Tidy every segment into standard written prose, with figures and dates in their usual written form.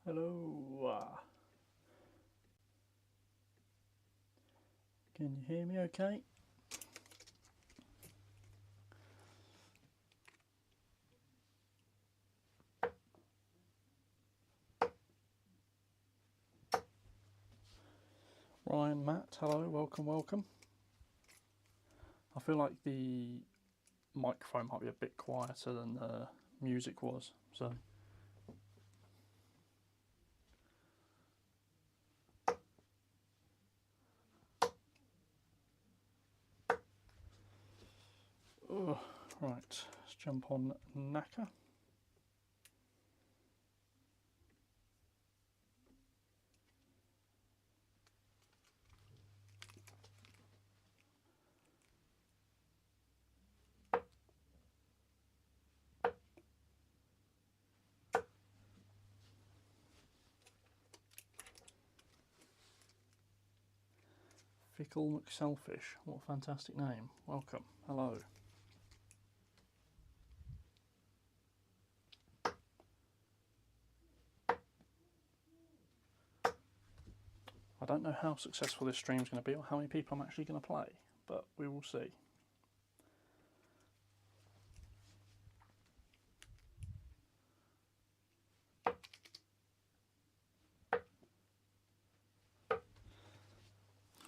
Hello. Can you hear me okay? Ryan, Matt, hello, welcome. I feel like the microphone might be a bit quieter than the music was, so. Right, let's jump on Naka. Fickle McSelfish, what a fantastic name. Welcome, hello. I don't know how successful this stream is going to be or how many people I'm actually going to play, but we will see.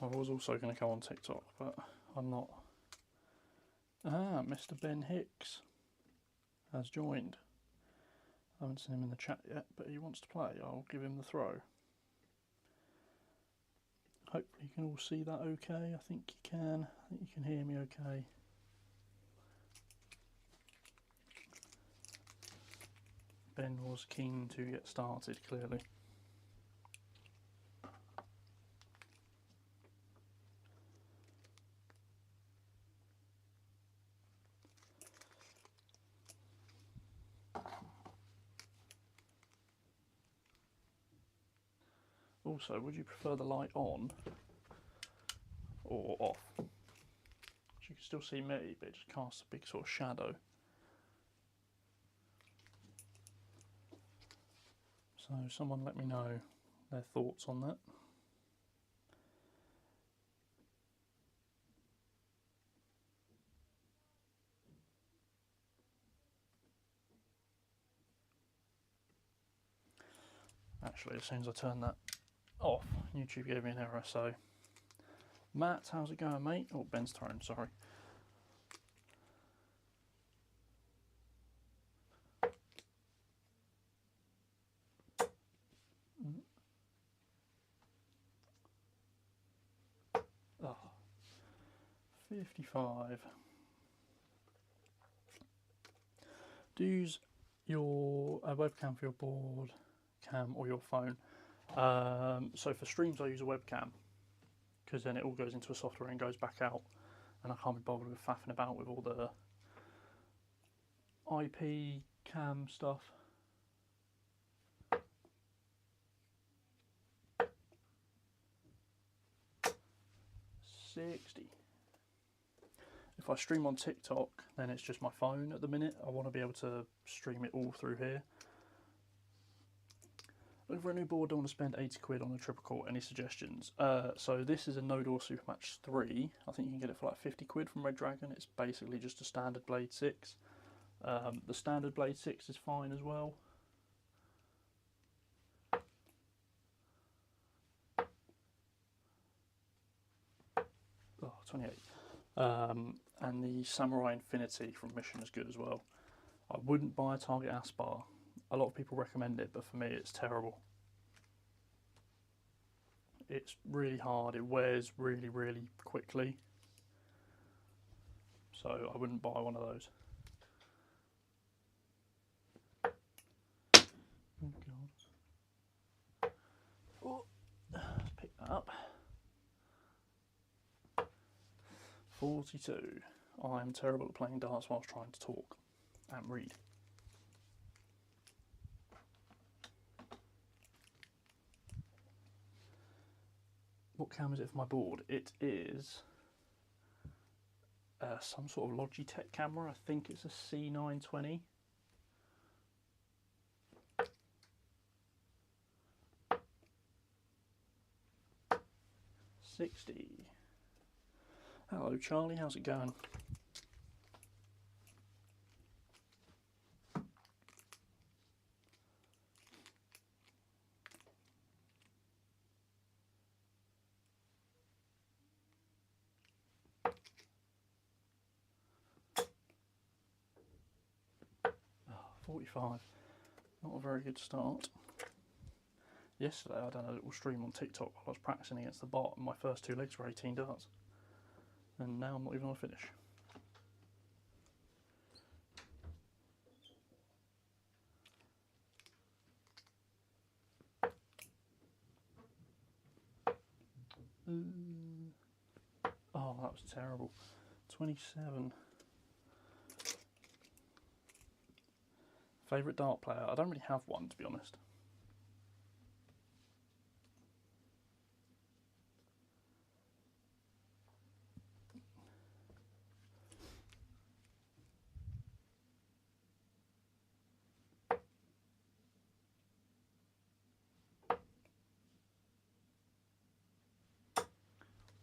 I was also going to go on TikTok, but I'm not. Mr. Ben Hicks has joined. I haven't seen him in the chat yet, but he wants to play. I'll give him the throw. Hopefully you can all see that okay. I think you can. I think you can hear me okay. Ben was keen to get started, clearly. Also, would you prefer the light on or off? So you can still see me, but it just casts a big sort of shadow. So someone let me know their thoughts on that. Actually, as soon as I turn that off, YouTube gave me an error, so... Matt, how's it going, mate? Oh, Ben's turn, sorry. Oh, 55. Do you use your webcam for your board cam or your phone? So for streams I use a webcam because then it all goes into a software and goes back out, and I can't be bothered with faffing about with all the IP cam stuff. If I stream on TikTok, then it's just my phone at the minute. I want to be able to stream it all through here. Looking for a new board, don't want to spend 80 quid on a triple court. Any suggestions? So this is a Nodor Supermatch 3. I think you can get it for like 50 quid from Red Dragon. It's basically just a standard Blade 6. The standard Blade 6 is fine as well. Oh, 28. And the Samurai Infinity from Mission is good as well. I wouldn't buy a Target Aspar. A lot of people recommend it, but for me it's terrible. It's really hard, it wears really, really quickly. So I wouldn't buy one of those. Oh god. Oh, let's pick that up. 42. I am terrible at playing darts whilst trying to talk and read. What cam is it for my board? It is some sort of Logitech camera. I think it's a C920. 60. Hello Charlie, how's it going? Oh, 45. Not a very good start. Yesterday I done a little stream on TikTok while I was practicing against the bot and my first 2 legs were 18 darts. And now I'm not even on a finish. Oh, that was terrible. 27. Favourite dart player? I don't really have one, to be honest.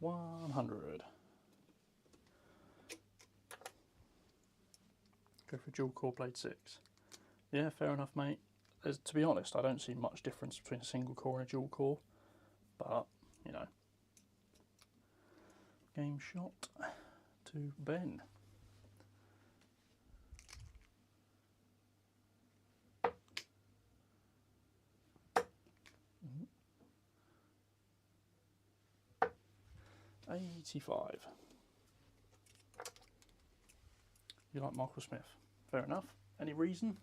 $100. Go for dual core blade 6. Yeah, fair enough, mate. To be honest, I don't see much difference between a single core and a dual core, but you know. Game shot to Ben. Mm-hmm. 85. You like Michael Smith? Fair enough. Any reason?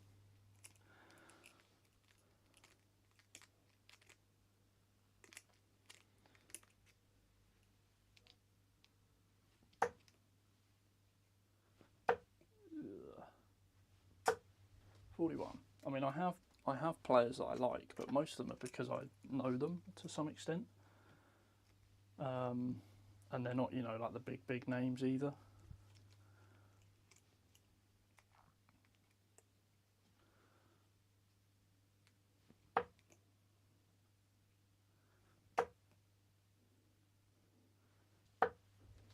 Ugh. 41. I mean, I have players that I like, but most of them are because I know them to some extent. And they're not, you know, like the big names either.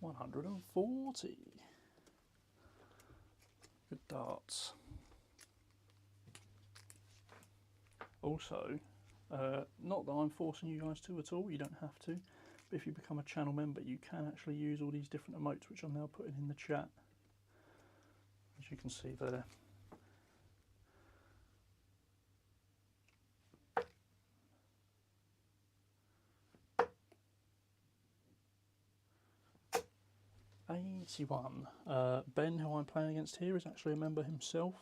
$140. Good darts. Also, not that I'm forcing you guys to at all, you don't have to, but if you become a channel member you can actually use all these different emotes which I'm now putting in the chat, as you can see there. $81. Ben, who I'm playing against here, is actually a member himself.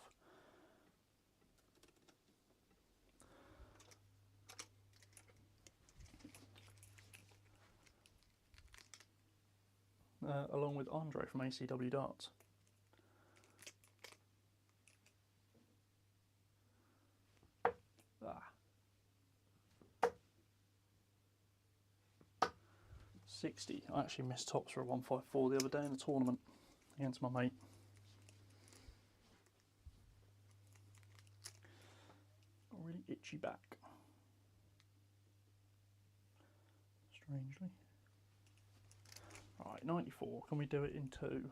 Along with Andre from ACW Darts. Ah. 60. I actually missed tops for a 154 the other day in the tournament against my mate. Got a really itchy back. Strangely. Right, 94. Can we do it in 2?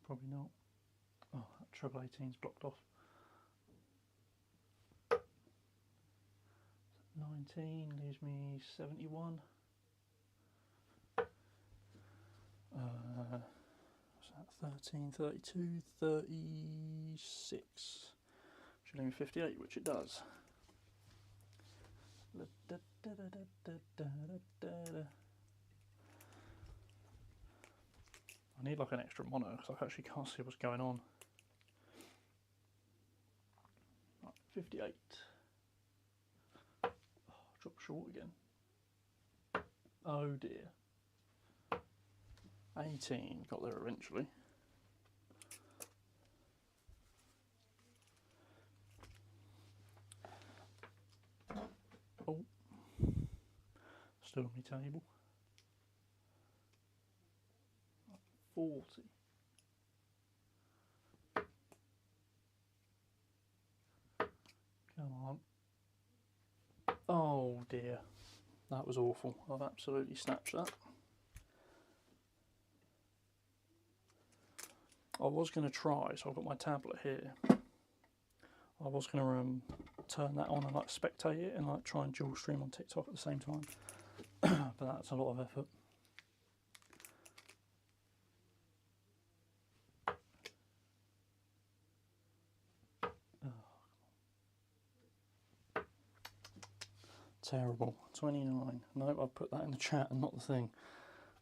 Probably not. Oh, that treble 18's blocked off. 19 leaves me 71. What's that? 13, 32, 36. Should leave me 58, which it does. I need like an extra monitor because I actually can't see what's going on. Right, 58. Oh, dropped short again. Oh dear. 18, got there eventually. Oh, still on my table. 40. Come on. Oh, Oh dear, that was awful. I've absolutely snatched that. I was going to try, so I've got my tablet here. I was going to turn that on and like spectate it and like try and dual stream on TikTok at the same time, but that's a lot of effort. Terrible. 29. Nope, I've put that in the chat and not the thing.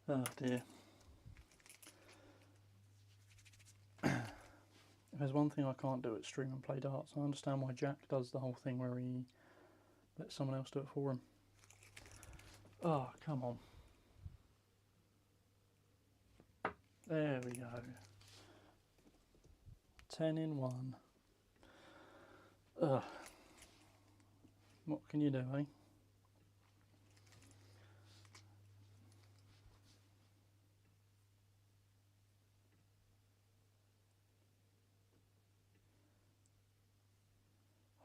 Oh dear. If there's one thing I can't do, it's stream and play darts. I understand why Jack does the whole thing where he lets someone else do it for him. Oh, come on. There we go. 10 in 1. Ugh. What can you do, eh?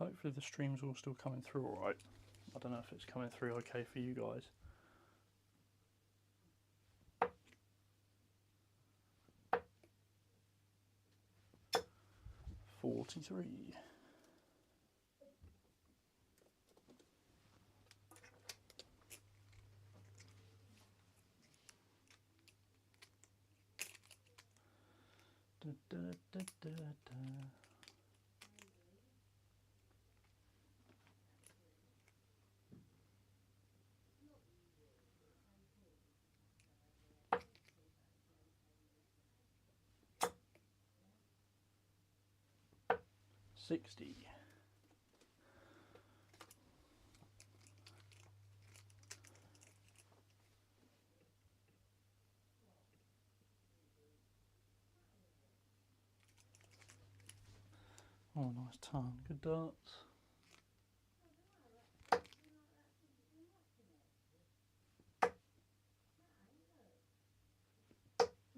Hopefully the stream's all still coming through alright. I don't know if it's coming through okay for you guys. $43. Da, da, da, da, da. $60. Oh, nice ton. Good darts.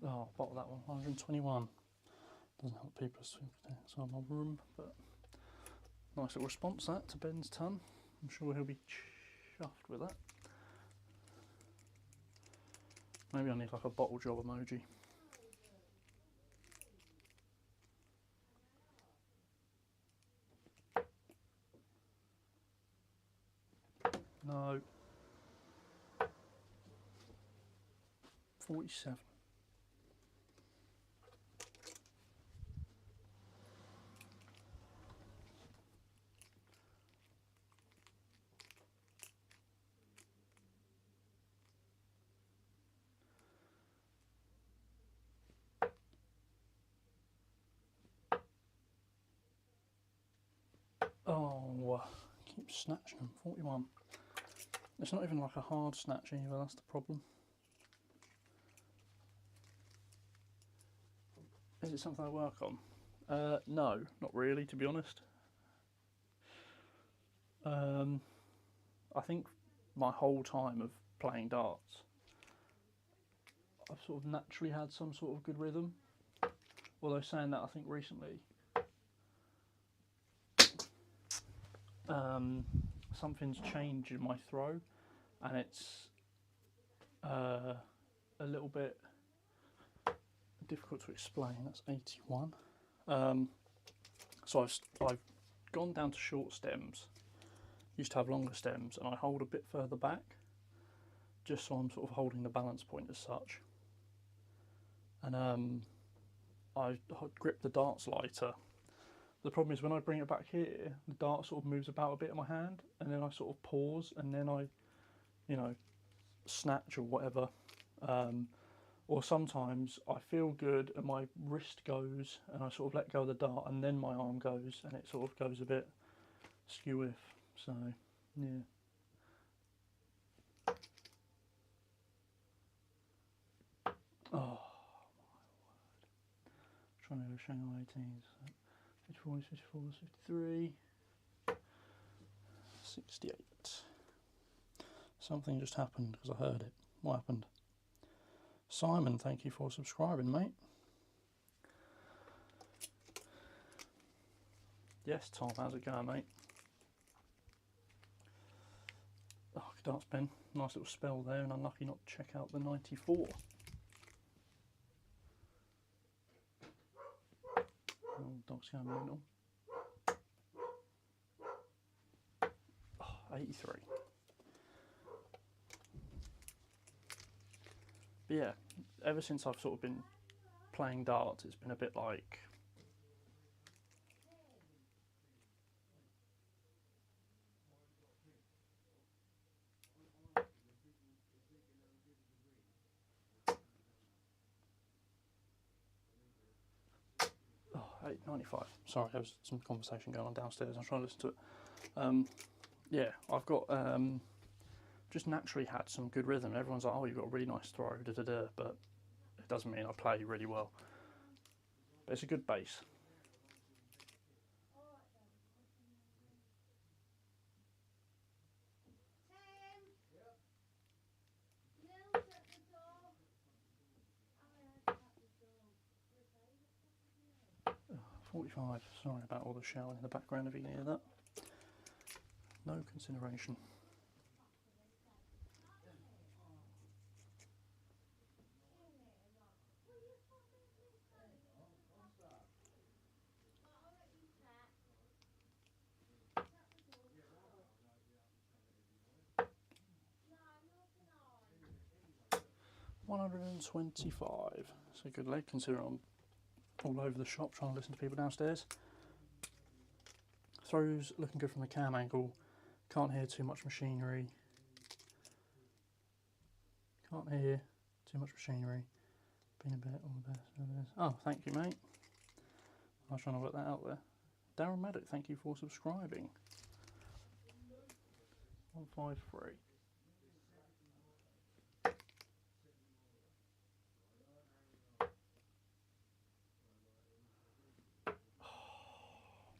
Oh, bottle that one. 121. Doesn't help people swim outside my room, but nice little response that to Ben's ton. I'm sure he'll be chuffed with that. Maybe I need like a bottle job emoji. No. 47. Oh, keep snatching them. 41. It's not even like a hard snatch either, that's the problem. Is it something I work on? No, not really, to be honest. I think my whole time of playing darts, I've sort of naturally had some sort of good rhythm. Although saying that, I think recently something's changed in my throw, and it's a little bit difficult to explain. That's 81. So I've gone down to short stems. Used to have longer stems, and I hold a bit further back, just so I'm sort of holding the balance point as such. And I grip the darts lighter. The problem is when I bring it back here, the dart sort of moves about a bit in my hand, and then I sort of pause, and then I, you know, snatch or whatever. Or sometimes I feel good and my wrist goes and I sort of let go of the dart and then my arm goes and it sort of goes a bit skew-if. So, yeah. Oh, my word. Trying to go Shanghai 18s. 54, 54, 53, 68. Something just happened because I heard it. What happened? Simon, thank you for subscribing, mate. Yes, Tom, how's it going, mate? darts pen. Nice little spell there, and unlucky not to check out the 94. Oh, dog's going mental. Oh, 83. But yeah, ever since I've sort of been playing darts, it's been a bit like... Oh, 895. Sorry, there was some conversation going on downstairs. I was trying to listen to it. Yeah, I've got... just naturally had some good rhythm. Everyone's like, oh, you've got a really nice throw, da da da, but it doesn't mean I play really well. But it's a good base. Oh, 45. Sorry about all the shouting in the background if you can hear that. No consideration. $125. It's a good leg considering I'm all over the shop trying to listen to people downstairs. Throws looking good from the cam angle. Can't hear too much machinery. Can't hear too much machinery. Been a bit all the best. Oh, thank you, mate. I was trying to work that out there. Darren Maddock, thank you for subscribing. 153.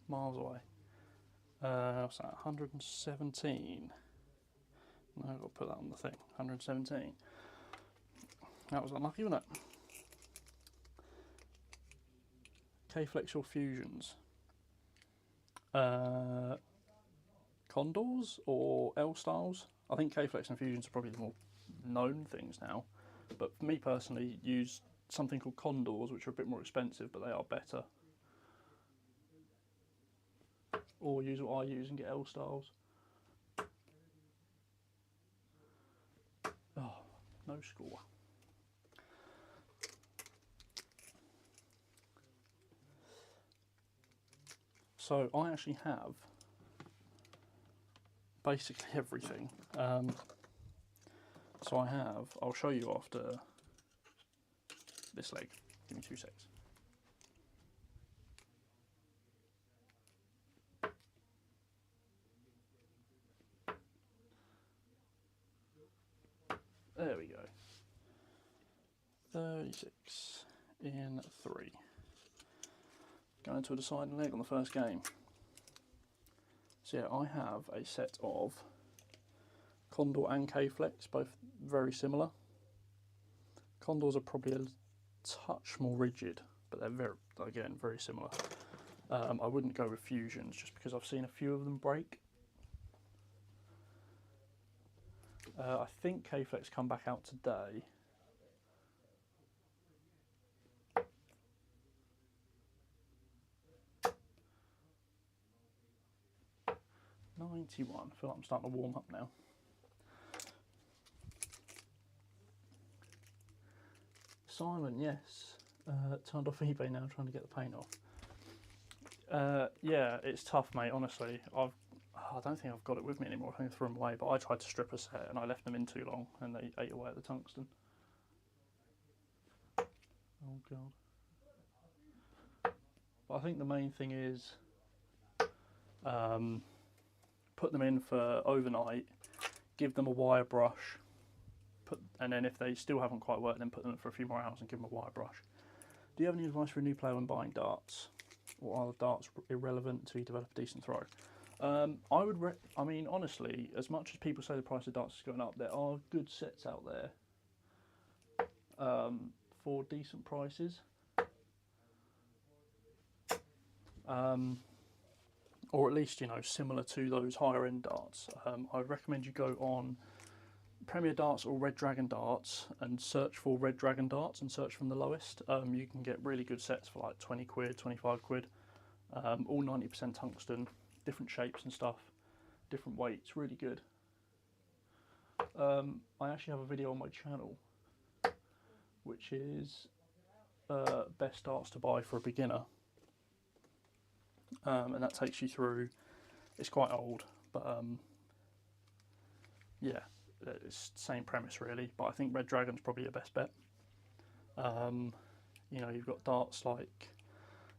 Miles away. What's that? 117. No, I've got to put that on the thing. 117. That was unlucky, wasn't it? K-Flex or Fusions? Condors or L-Styles? I think K-Flex and Fusions are probably the more known things now. But for me personally, use something called Condors, which are a bit more expensive, but they are better. Or use what I use and get L-Styles. Oh, no score. So I actually have basically everything. So I have, I'll show you after this leg. Give me 2 secs. There we go. 36 in 3. Going to a deciding leg on the first game. So yeah, I have a set of Condor and K-Flex, both very similar. Condors are probably a touch more rigid, but they're very similar. I wouldn't go with Fusions just because I've seen a few of them break. I think K-Flex come back out today. $91. I feel like I'm starting to warm up now. Simon, yes. Turned off eBay now, trying to get the paint off. Yeah, it's tough, mate. Honestly, I don't think I've got it with me anymore. I think I threw them away. But I tried to strip a set and I left them in too long, and they ate away at the tungsten. Oh god. But I think the main thing is put them in for overnight. Give them a wire brush. And then if they still haven't quite worked, then put them in for a few more hours and give them a wire brush. Do you have any advice for a new player when buying darts? Or are the darts irrelevant until you develop a decent throw? I mean, honestly, as much as people say the price of darts is going up, there are good sets out there for decent prices. Or at least, you know, similar to those higher end darts. I would recommend you go on Premier Darts or Red Dragon darts and search for Red Dragon darts and search from the lowest. You can get really good sets for like 20 quid, 25 quid, all 90% tungsten, different shapes and stuff, different weights, really good. I actually have a video on my channel which is best darts to buy for a beginner, and that takes you through, it's quite old, but yeah, it's the same premise really, but I think Red Dragon's probably your best bet. You know, you've got darts like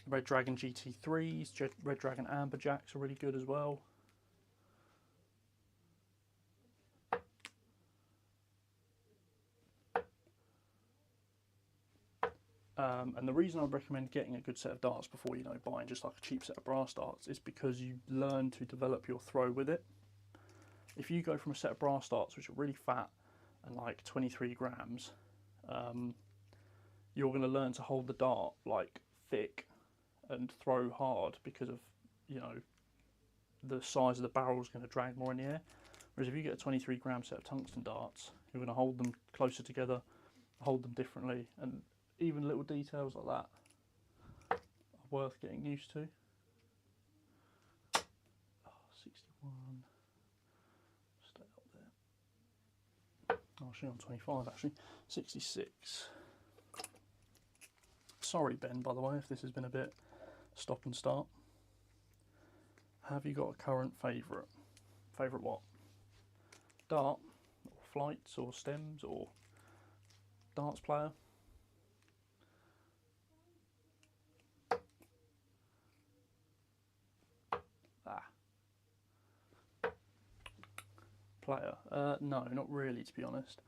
Red Dragon GT3s, Red Dragon Amberjacks are really good as well. And the reason I recommend getting a good set of darts before, you know, buying just like a cheap set of brass darts is because you learn to develop your throw with it. If you go from a set of brass darts which are really fat and like 23 grams, you're going to learn to hold the dart like thick and throw hard because of, you know, the size of the barrel is going to drag more in the air. Whereas if you get a 23 gram set of tungsten darts, you're going to hold them closer together, hold them differently, and even little details like that are worth getting used to. Oh, 61. Stay up there. Oh, she's on 25 actually. 66. Sorry, Ben, by the way, if this has been a bit stop and start. Have you got a current favourite? Favourite what? Dart, or flights, or stems, or darts player? Player? No, not really, to be honest.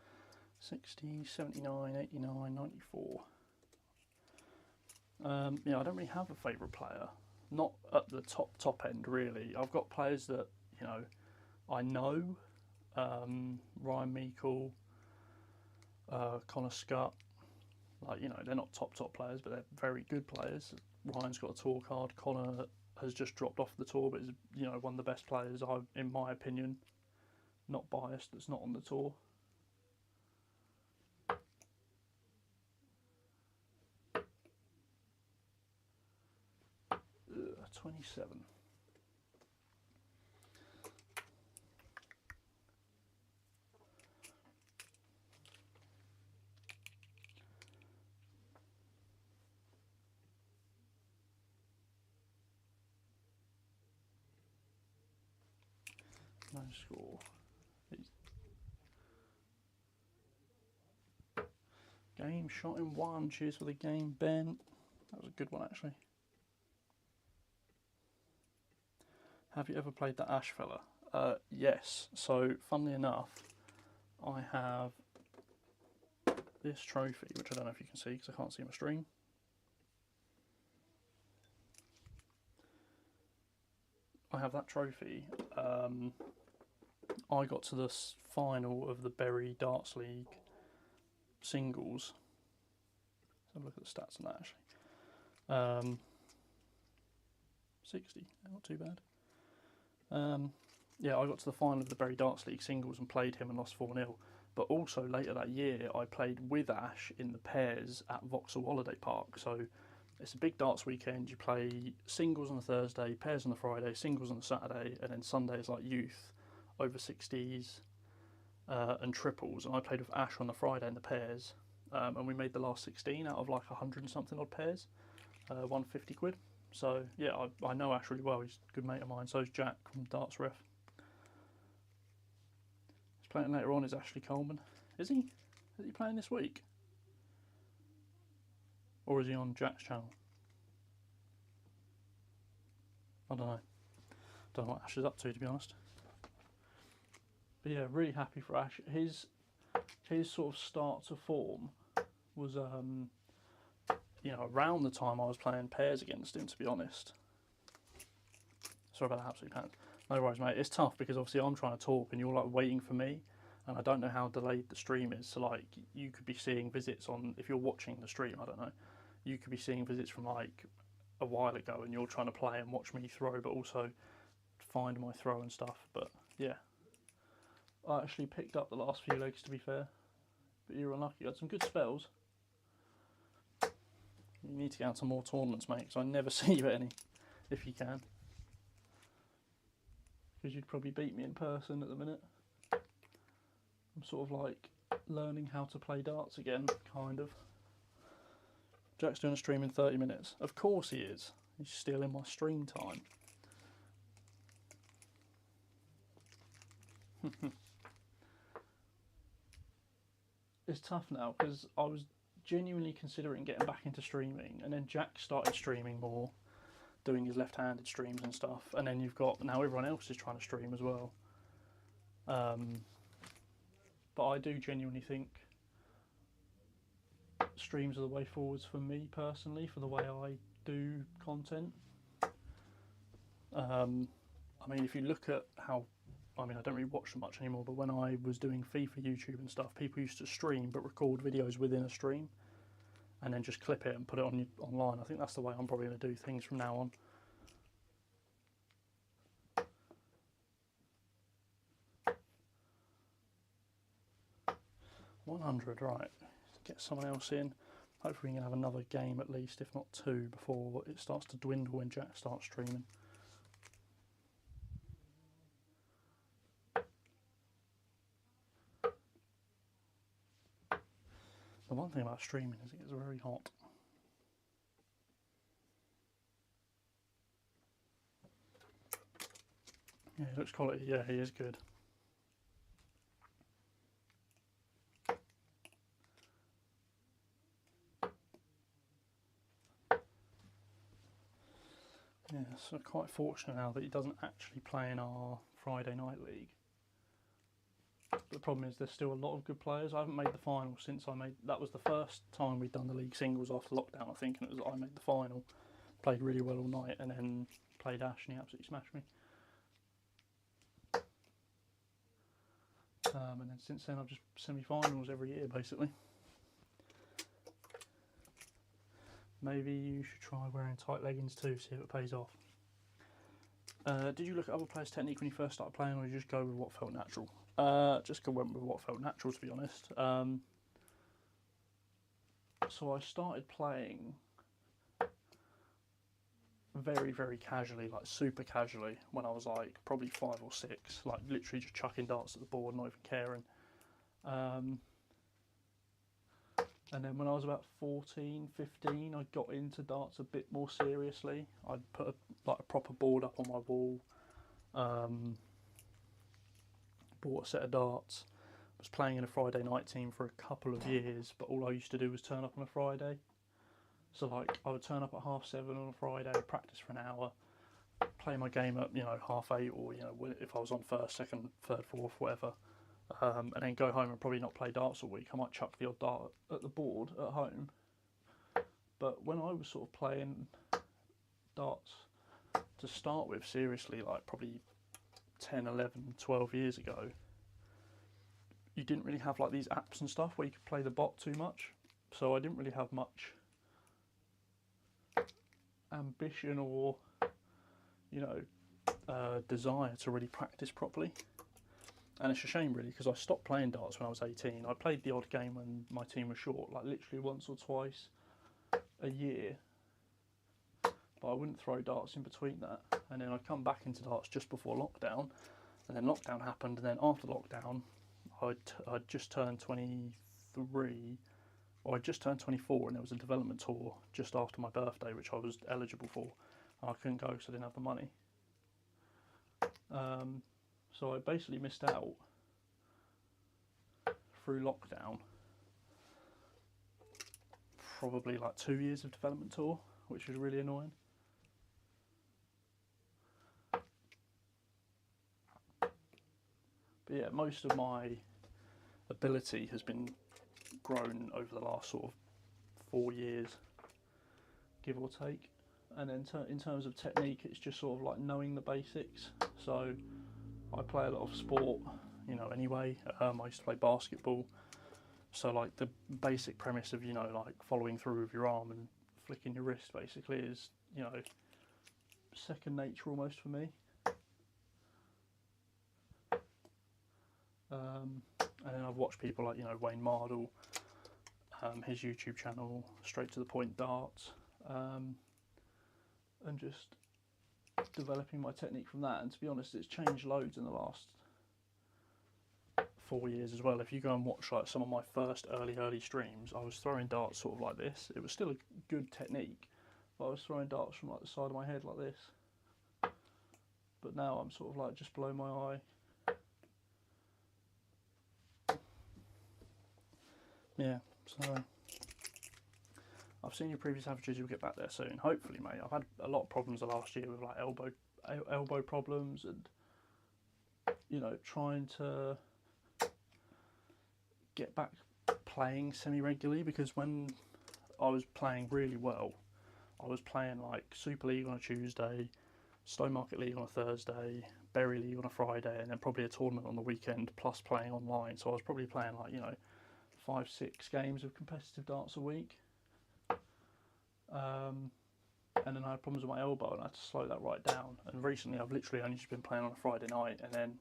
60, 79, 89, 94. Yeah, I don't really have a favourite player. Not at the top end, really. I've got players that, you know, I know. Ryan Meikle, Connor Scott. Like, you know, they're not top players, but they're very good players. Ryan's got a tour card. Connor has just dropped off the tour, but is, you know, one of the best players, in my opinion. Not biased, that's not on the tour. 27. No score. Game shot in one. Cheers for the game, Ben. That was a good one, actually. Have you ever played the Ash fella? Yes. So, funnily enough, I have this trophy, which I don't know if you can see because I can't see my stream. I have that trophy. I got to the final of the Bury Darts League singles. Let's have a look at the stats on that, actually. 60, not too bad. Yeah, I got to the final of the Bury Darts League singles and played him and lost 4-0. But also later that year, I played with Ash in the pairs at Vauxhall Holiday Park. So it's a big darts weekend. You play singles on the Thursday, pairs on the Friday, singles on the Saturday, and then Sunday is like youth, over 60s, and triples. And I played with Ash on the Friday in the pairs, and we made the last 16 out of like 100 and something odd pairs, 150 quid. So yeah, I know Ash really well. He's a good mate of mine. So is Jack from Darts Ref. He's playing later on. Is Ashley Coleman? Is he? Is he playing this week? Or is he on Jack's channel? I don't know. Don't know what Ash is up to be honest. But yeah, really happy for Ash. His sort of start to form was you know, around the time I was playing pairs against him, to be honest. Sorry about that absolute pants. No worries, mate. It's tough because obviously I'm trying to talk and you're like waiting for me, and I don't know how delayed the stream is. So like, you could be seeing visits on, if you're watching the stream, I don't know, you could be seeing visits from like a while ago, and you're trying to play and watch me throw, but also find my throw and stuff. But yeah, I actually picked up the last few legs, to be fair. But you were unlucky. You had some good spells. You need to get out to more tournaments, mate, because I never see you at any, if you can. Because you'd probably beat me in person at the minute. I'm sort of like learning how to play darts again, kind of. Jack's doing a stream in 30 minutes. Of course he is. He's stealing my stream time. It's tough now because I was genuinely considering getting back into streaming, and then Jack started streaming more, doing his left-handed streams and stuff, and then you've got now everyone else is trying to stream as well. But I do genuinely think streams are the way forwards for me personally, for the way I do content. I mean, if you look at how, I mean, I don't really watch them much anymore, but when I was doing FIFA YouTube and stuff, people used to stream but record videos within a stream and then just clip it and put it on online. I think that's the way I'm probably going to do things from now on. $100, right. Get someone else in. Hopefully we can have another game at least, if not two, before it starts to dwindle when Jack starts streaming. The one thing about streaming is it gets very hot. Yeah, he looks quality. Yeah, he is good. Yeah, so quite fortunate now that he doesn't actually play in our Friday night league. But the problem is there's still a lot of good players. I haven't made the final since I made... That was the first time we'd done the league singles after lockdown, I think, and it was I made the final. Played really well all night and then played Ash and he absolutely smashed me. And then since then I've just semi-finals every year, basically. Maybe you should try wearing tight leggings too, see if it pays off. Did you look at other players' technique when you first started playing, or did you just go with what felt natural? Just went with what felt natural, to be honest. So I started playing very, very casually, like super casually, when I was like probably 5 or 6, like literally just chucking darts at the board, not even caring. And then when I was about 14, 15, I got into darts a bit more seriously. I'd put a proper board up on my wall, bought a set of darts, was playing in a Friday night team for a couple of years, but all I used to do was turn up on a Friday. So like I would turn up at 7:30 on a Friday, practice for an hour, play my game at 8:30, or if I was on first, second, third, fourth, whatever. And then go home and probably not play darts all week. I might chuck the odd dart at the board at home. But when I was sort of playing darts to start with, seriously, like probably 10, 11, 12 years ago, you didn't really have like these apps and stuff where you could play the bot too much. So I didn't really have much ambition or, desire to really practice properly. And it's a shame, really, because I stopped playing darts when I was 18. I played the odd game when my team was short, like literally once or twice a year. But I wouldn't throw darts in between that. And then I'd come back into darts just before lockdown. And then lockdown happened. And then after lockdown, I'd just turned 23. Or I'd just turned 24, and there was a development tour just after my birthday, which I was eligible for. And I couldn't go because I didn't have the money. So I basically missed out through lockdown probably like 2 years of development tour, which was really annoying. But yeah, most of my ability has been grown over the last sort of 4 years, give or take. And then in terms of technique, it's just sort of like knowing the basics. So I play a lot of sport, anyway. I used to play basketball. So like the basic premise of, like following through with your arm and flicking your wrist basically is, second nature almost for me. And then I've watched people like, you know, Wayne Mardle, his YouTube channel, Straight to the Point Darts, and just developing my technique from that. And to be honest, it's changed loads in the last 4 years as well. If you go and watch like some of my first early streams, I was throwing darts sort of like this. It was still a good technique, but I was throwing darts from like the side of my head like this. But now I'm sort of like just below my eye. Yeah, so I've seen your previous averages. You'll get back there soon, hopefully, mate. I've had a lot of problems the last year with like elbow problems, and you know, trying to get back playing semi-regularly, because when I was playing really well, I was playing like Super League on a Tuesday, Stowmarket League on a Thursday, Berry League on a Friday, and then probably a tournament on the weekend, plus playing online. So I was probably playing like, you know, 5-6 games of competitive darts a week. And then I had problems with my elbow and I had to slow that right down. And recently I've literally only just been playing on a Friday night and then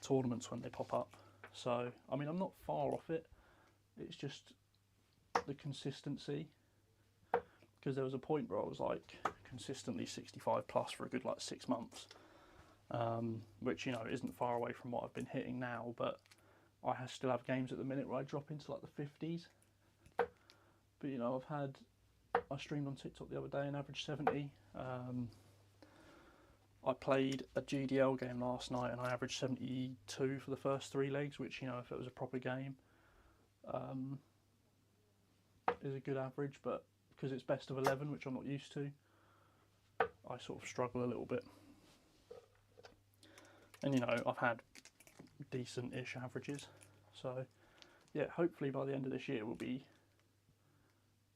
tournaments when they pop up. So, I mean, I'm not far off it. It's just the consistency. Because there was a point where I was like consistently 65 plus for a good like 6 months. Which, you know, isn't far away from what I've been hitting now, but I still have games at the minute where I drop into like the 50s. But, you know, I streamed on TikTok the other day and averaged 70. I played a GDL game last night and I averaged 72 for the first 3 legs, which, you know, if it was a proper game, is a good average. But because it's best of 11, which I'm not used to, I sort of struggle a little bit. And, you know, I've had decent-ish averages. So, yeah, hopefully by the end of this year we'll be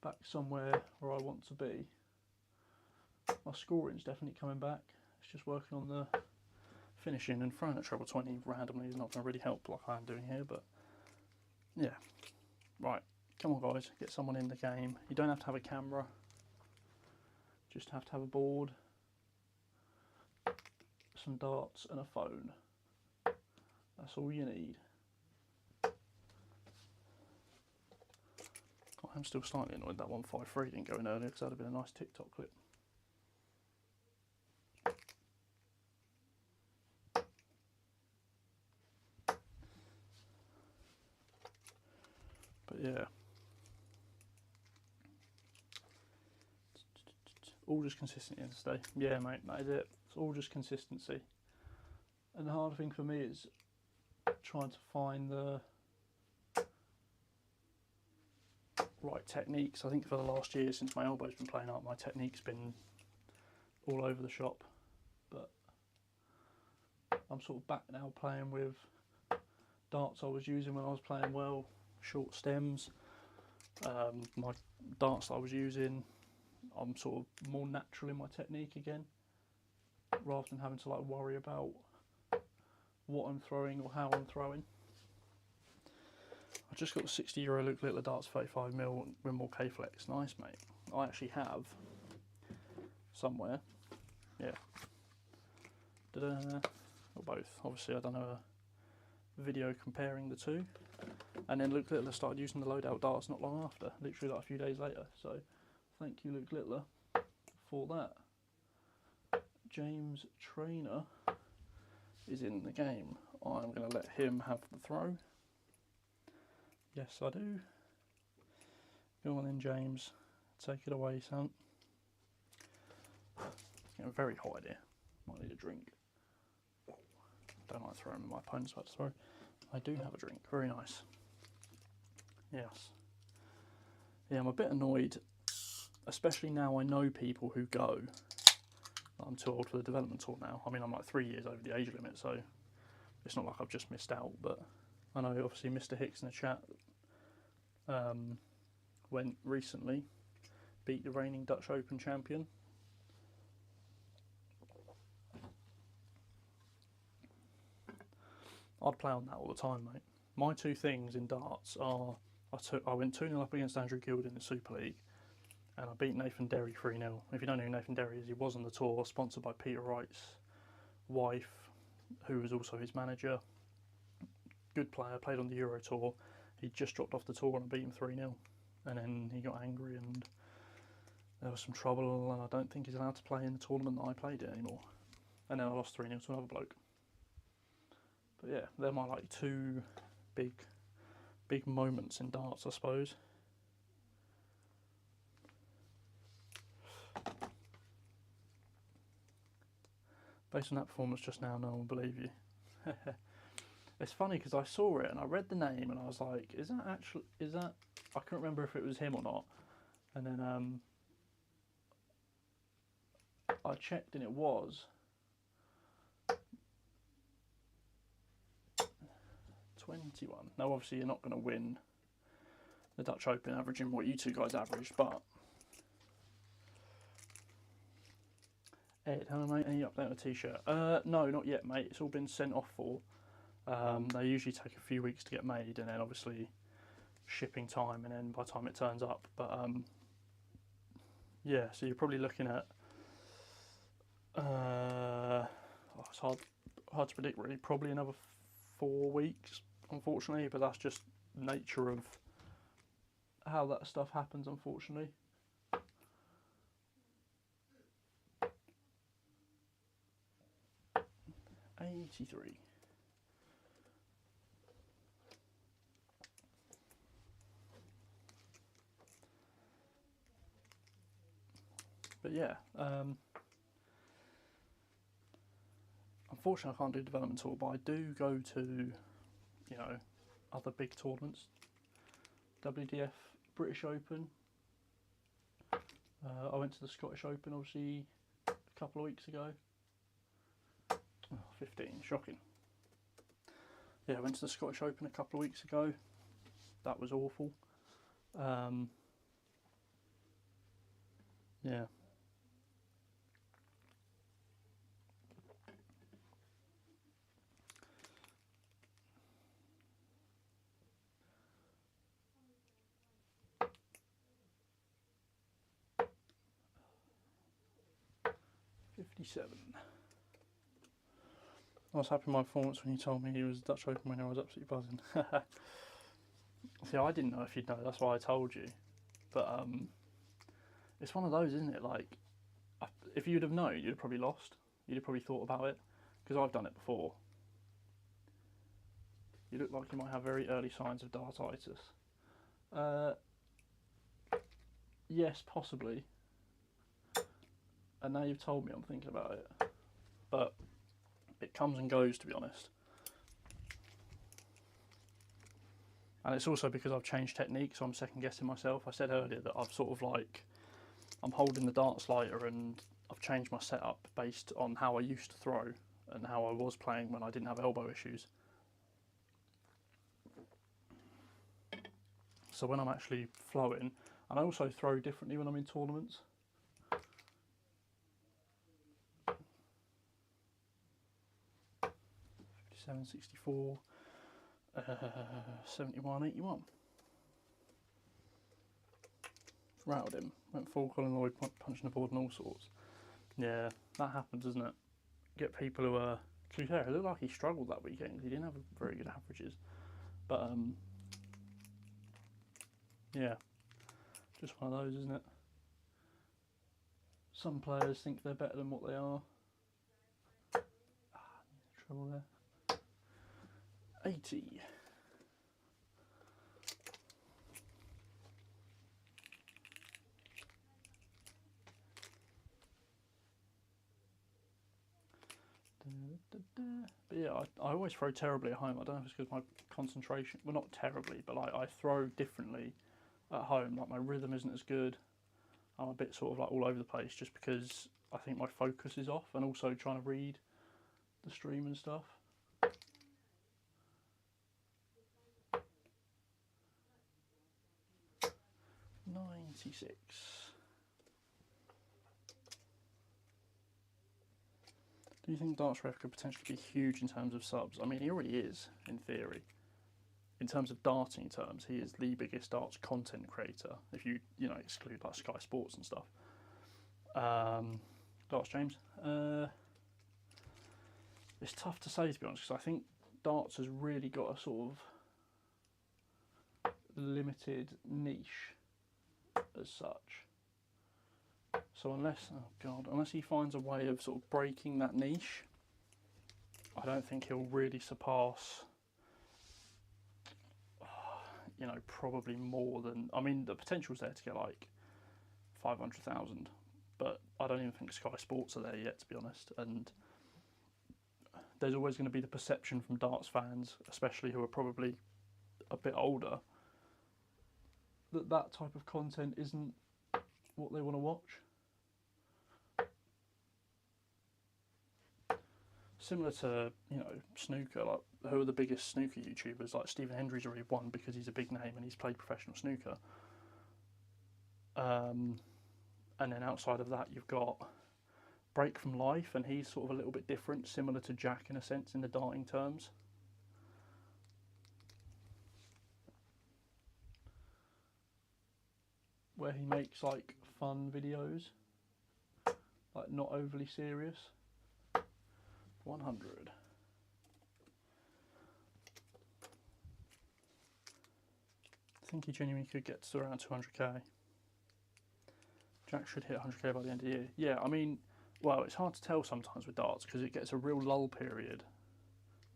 back somewhere where I want to be. My scoring's definitely coming back. It's just working on the finishing, and throwing at treble 20 randomly is not going to really help like I am doing here, but yeah. Right, come on guys, get someone in the game. You don't have to have a camera, just have to have a board, some darts and a phone. That's all you need. I'm still slightly annoyed that 153 didn't go in earlier, because that would have been a nice TikTok clip. But yeah, all just consistency in today. Yeah, mate, that is it. It's all just consistency. And the hard thing for me is trying to find the right techniques. I think for the last year, since my elbow's been playing up, my technique's been all over the shop. But I'm sort of back now playing with darts I was using when I was playing well, short stems. My darts that I was using, I'm sort of more natural in my technique again, rather than having to like worry about what I'm throwing or how I'm throwing. I just got the €60 Luke Littler darts 35mm Wimble K-Flex. Nice, mate. I actually have somewhere, yeah, or both. Obviously I done a video comparing the two, and then Luke Littler started using the loadout darts not long after, literally like a few days later. So thank you, Luke Littler, for that. James Trainer is in the game. I'm going to let him have the throw. Yes, I do. Go on then, James. Take it away, son. Getting very hot in here. Might need a drink. Don't like throwing my opponent's about to throw. I do have a drink. Very nice. Yes. Yeah, I'm a bit annoyed, especially now I know people who go. I'm too old for the development tour now. I mean, I'm like 3 years over the age limit, so it's not like I've just missed out. But I know obviously Mr. Hicks in the chat went recently, beat the reigning Dutch Open champion. I'd play on that all the time, mate. My two things in darts are, I went 2-0 up against Andrew Guild in the Super League, and I beat Nathan Derry 3-0. If you don't know who Nathan Derry is, he was on the tour, sponsored by Peter Wright's wife, who was also his manager. good player, played on the Euro Tour. He just dropped off the tour and I beat him 3-0. And then he got angry and there was some trouble, and I don't think he's allowed to play in the tournament that I played in anymore. And then I lost 3-0 to another bloke. But yeah, they're my like two big moments in darts, I suppose. Based on that performance just now, no one will believe you. It's funny because I saw it and I read the name and I was like, is that, I couldn't remember if it was him or not. And then I checked and it was. 21. Now obviously you're not going to win the Dutch Open averaging what you two guys averaged, but Ed, hello mate, any update on a t-shirt? No, not yet mate, it's all been sent off for. They usually take a few weeks to get made, and then obviously shipping time, and then by the time it turns up. But yeah, so you're probably looking at it's hard to predict really. Probably another 4 weeks, unfortunately. But that's just nature of how that stuff happens, unfortunately. '83. But yeah, unfortunately I can't do development tour, but I do go to, you know, other big tournaments. WDF British Open. I went to the Scottish Open obviously a couple of weeks ago. Oh, 15, shocking. Yeah, I went to the Scottish Open a couple of weeks ago. That was awful. Yeah. '57. I was happy with my performance when you told me he was Dutch Open winner. I was absolutely buzzing. See, I didn't know if you'd know. That's why I told you. But it's one of those, isn't it? Like, if you'd have known, you'd have probably lost. You'd have probably thought about it, because I've done it before. You look like you might have very early signs of dartitis. Yes, possibly. And now you've told me, I'm thinking about it. But it comes and goes, to be honest. And it's also because I've changed technique, so I'm second guessing myself. I said earlier that I've sort of like, I'm holding the darts lighter and I've changed my setup based on how I used to throw and how I was playing when I didn't have elbow issues. So when I'm actually flowing, and I also throw differently when I'm in tournaments. '57, '64, 71, 81. Rattled him, went full Colin Lloyd, punching the board and all sorts. Yeah, that happens, doesn't it? Get people who are, to be fair, it looked like he struggled that weekend. He didn't have very good averages. But yeah, just one of those, isn't it? Some players think they're better than what they are. Trouble there. 80. But yeah, I always throw terribly at home. I don't know if it's because my concentration, well, not terribly, but like I throw differently at home. Like my rhythm isn't as good. I'm a bit sort of like all over the place just because I think my focus is off, and also trying to read the stream and stuff. '96. Do you think Darts Ref could potentially be huge in terms of subs? I mean, he already is, in theory. In terms of darting terms, he is the biggest darts content creator, if you exclude like Sky Sports and stuff. Darts James. It's tough to say, to be honest, because I think darts has really got a sort of limited niche as such. So unless he finds a way of sort of breaking that niche, I don't think he'll really surpass, you know, probably more than, I mean, the potential's there to get like 500,000, but I don't even think Sky Sports are there yet, to be honest. And there's always going to be the perception from darts fans, especially who are probably a bit older, that that type of content isn't what they want to watch. Similar to, you know, snooker, like who are the biggest snooker YouTubers? Like Stephen Hendry's already won because he's a big name and he's played professional snooker. And then outside of that, you've got Break from Life, and he's sort of a little bit different, similar to Jack in a sense in the darting terms. Where he makes like fun videos, like not overly serious. 100. I think he genuinely could get to around 200k. Jack should hit 100k by the end of the year. Yeah, I mean, well, it's hard to tell sometimes with darts because it gets a real lull period,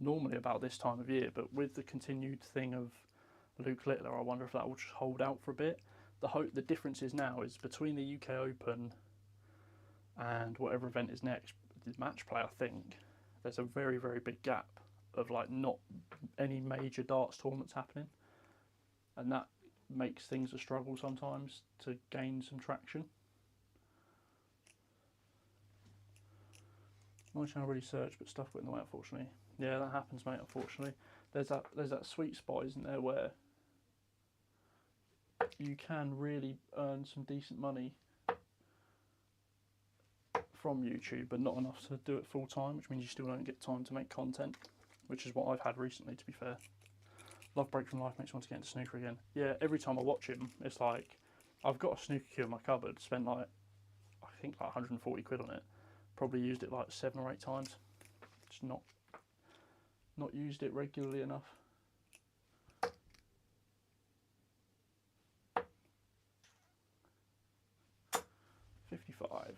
normally about this time of year, but with the continued thing of Luke Littler, I wonder if that will just hold out for a bit. The difference is now is between the UK Open and whatever event is next, the match play, I think, there's a very, very big gap of like not any major darts tournaments happening, and that makes things a struggle sometimes to gain some traction. My channel really searched, but stuff got in the way, unfortunately. Yeah, that happens, mate, unfortunately. There's that sweet spot, isn't there, where you can really earn some decent money from YouTube, but not enough to do it full time, which means you still don't get time to make content, which is what I've had recently, to be fair. Love Break from Life makes me want to get into snooker again. Yeah, every time I watch him, it's like, I've got a snooker cue in my cupboard, spent like, I think like 140 quid on it, probably used it like 7 or 8 times, just not used it regularly enough. $55.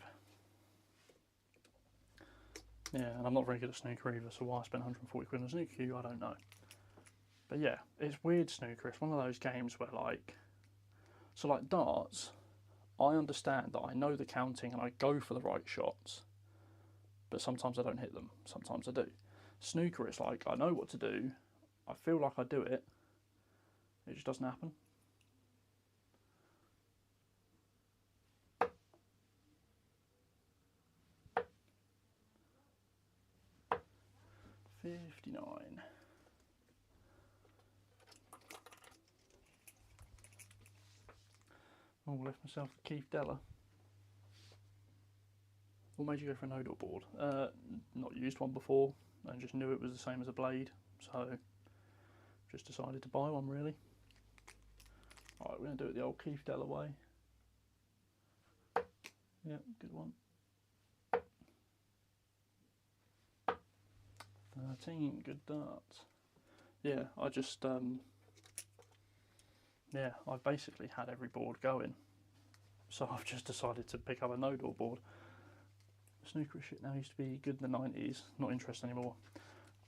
Yeah, and I'm not very good at snooker either, so why I spent 140 quid on a snooker cue, I don't know. But yeah, it's weird snooker. It's one of those games where like, so like darts, I understand that I know the counting and I go for the right shots, but sometimes I don't hit them, sometimes I do. Snooker, it's like, I know what to do, I feel like I do it, it just doesn't happen. $59. Oh, left myself a Keith Della. What made you go for a no-door board? Not used one before, and just knew it was the same as a blade, so just decided to buy one, really. Alright, we're going to do it the old Keith Della way. Yeah, good one. 13, good darts. Yeah, I just, yeah, I've basically had every board going, so I've just decided to pick up a no-door board. Snooker shit now used to be good in the 90s, not interested anymore.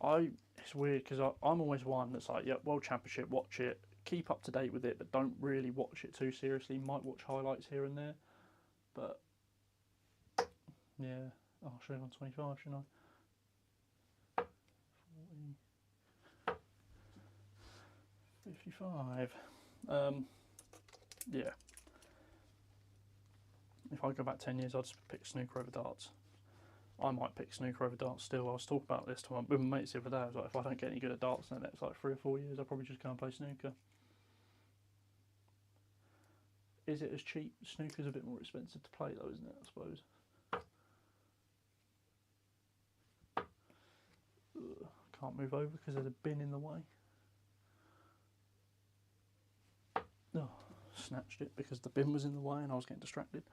It's weird because I'm always one that's like, yeah, World Championship, watch it, keep up to date with it, but don't really watch it too seriously. Might watch highlights here and there, but yeah, I'll show you on 25, shouldn't I? 40, 55. Yeah. If I go back 10 years, I'd just pick snooker over darts. I might pick snooker over darts still. I was talking about this to my mates the other day. I was like, if I don't get any good at darts in the next like 3 or 4 years, I'll probably just go and play snooker. Is it as cheap? Snooker's a bit more expensive to play though, isn't it, I suppose? Ugh, can't move over because there's a bin in the way. Oh, snatched it because the bin was in the way and I was getting distracted.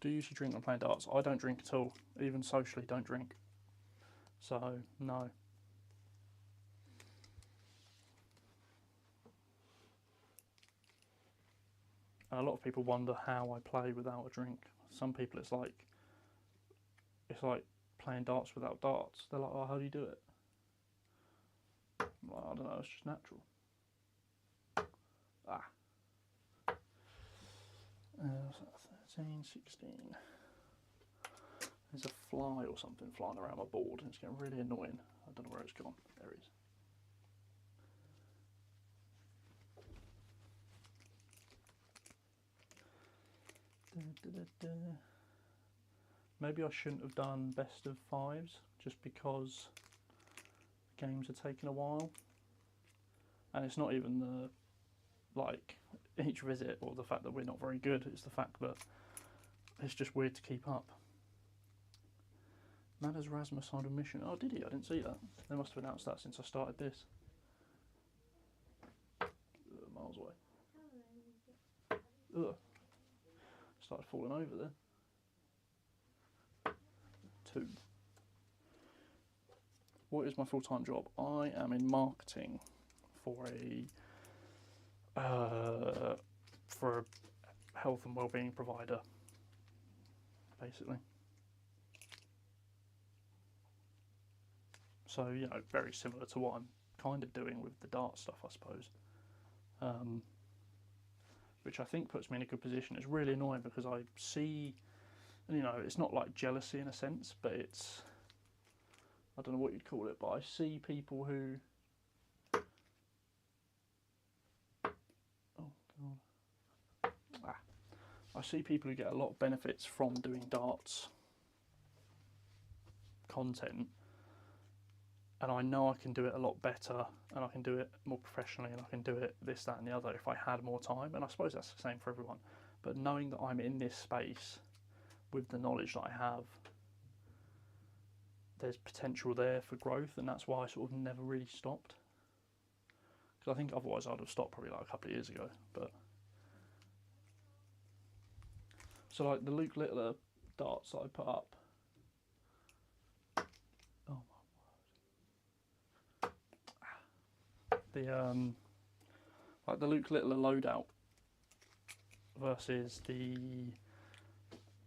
Do you usually drink when playing darts? I don't drink at all. Even socially, don't drink. So, no. And a lot of people wonder how I play without a drink. Some people it's like playing darts without darts. They're like, oh, how do you do it? I'm like, I don't know, it's just natural. Ah. 13, 16. There's a fly or something flying around my board and it's getting really annoying. I don't know where it's gone. There it is. Maybe I shouldn't have done best of fives just because games are taking a while. And it's not even the, like, each visit or the fact that we're not very good, it's the fact that it's just weird to keep up. Matador's Rasmus signed a mission. Oh, did he? I didn't see that. They must have announced that since I started this. Miles away. Ugh. Started falling over there. 2. What is my full-time job? I am in marketing for a health and wellbeing provider, basically. So, you know, very similar to what I'm kind of doing with the dart stuff, I suppose. Which I think puts me in a good position. It's really annoying because I see, and you know, it's not like jealousy in a sense, but it's, I don't know what you'd call it, but I see people who, oh God, I see people who get a lot of benefits from doing darts content, and I know I can do it a lot better and I can do it more professionally and I can do it this, that and the other if I had more time, and I suppose that's the same for everyone. But knowing that I'm in this space with the knowledge that I have, there's potential there for growth, and that's why I sort of never really stopped. Because I think otherwise I'd have stopped probably like a couple of years ago. But so like the Luke Littler darts that I put up, like the Luke Littler loadout versus the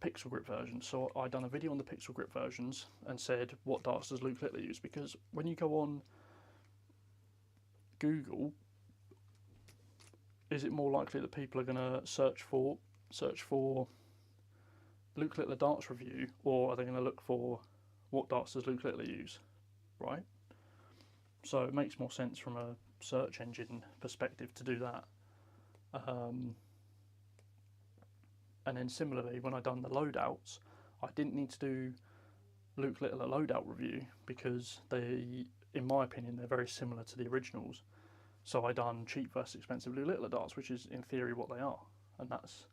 pixel grip version. So I done a video on the pixel grip versions and said, what darts does Luke Littler use? Because when you go on Google, is it more likely that people are going to search for Luke Littler darts review, or are they going to look for what darts does Luke Littler use, right? So it makes more sense from a search engine perspective to do that. And then similarly, when I done the loadouts, I didn't need to do Luke Littler loadout review because they, in my opinion, they're very similar to the originals. So I done cheap versus expensive Luke Littler darts, which is in theory what they are, and that's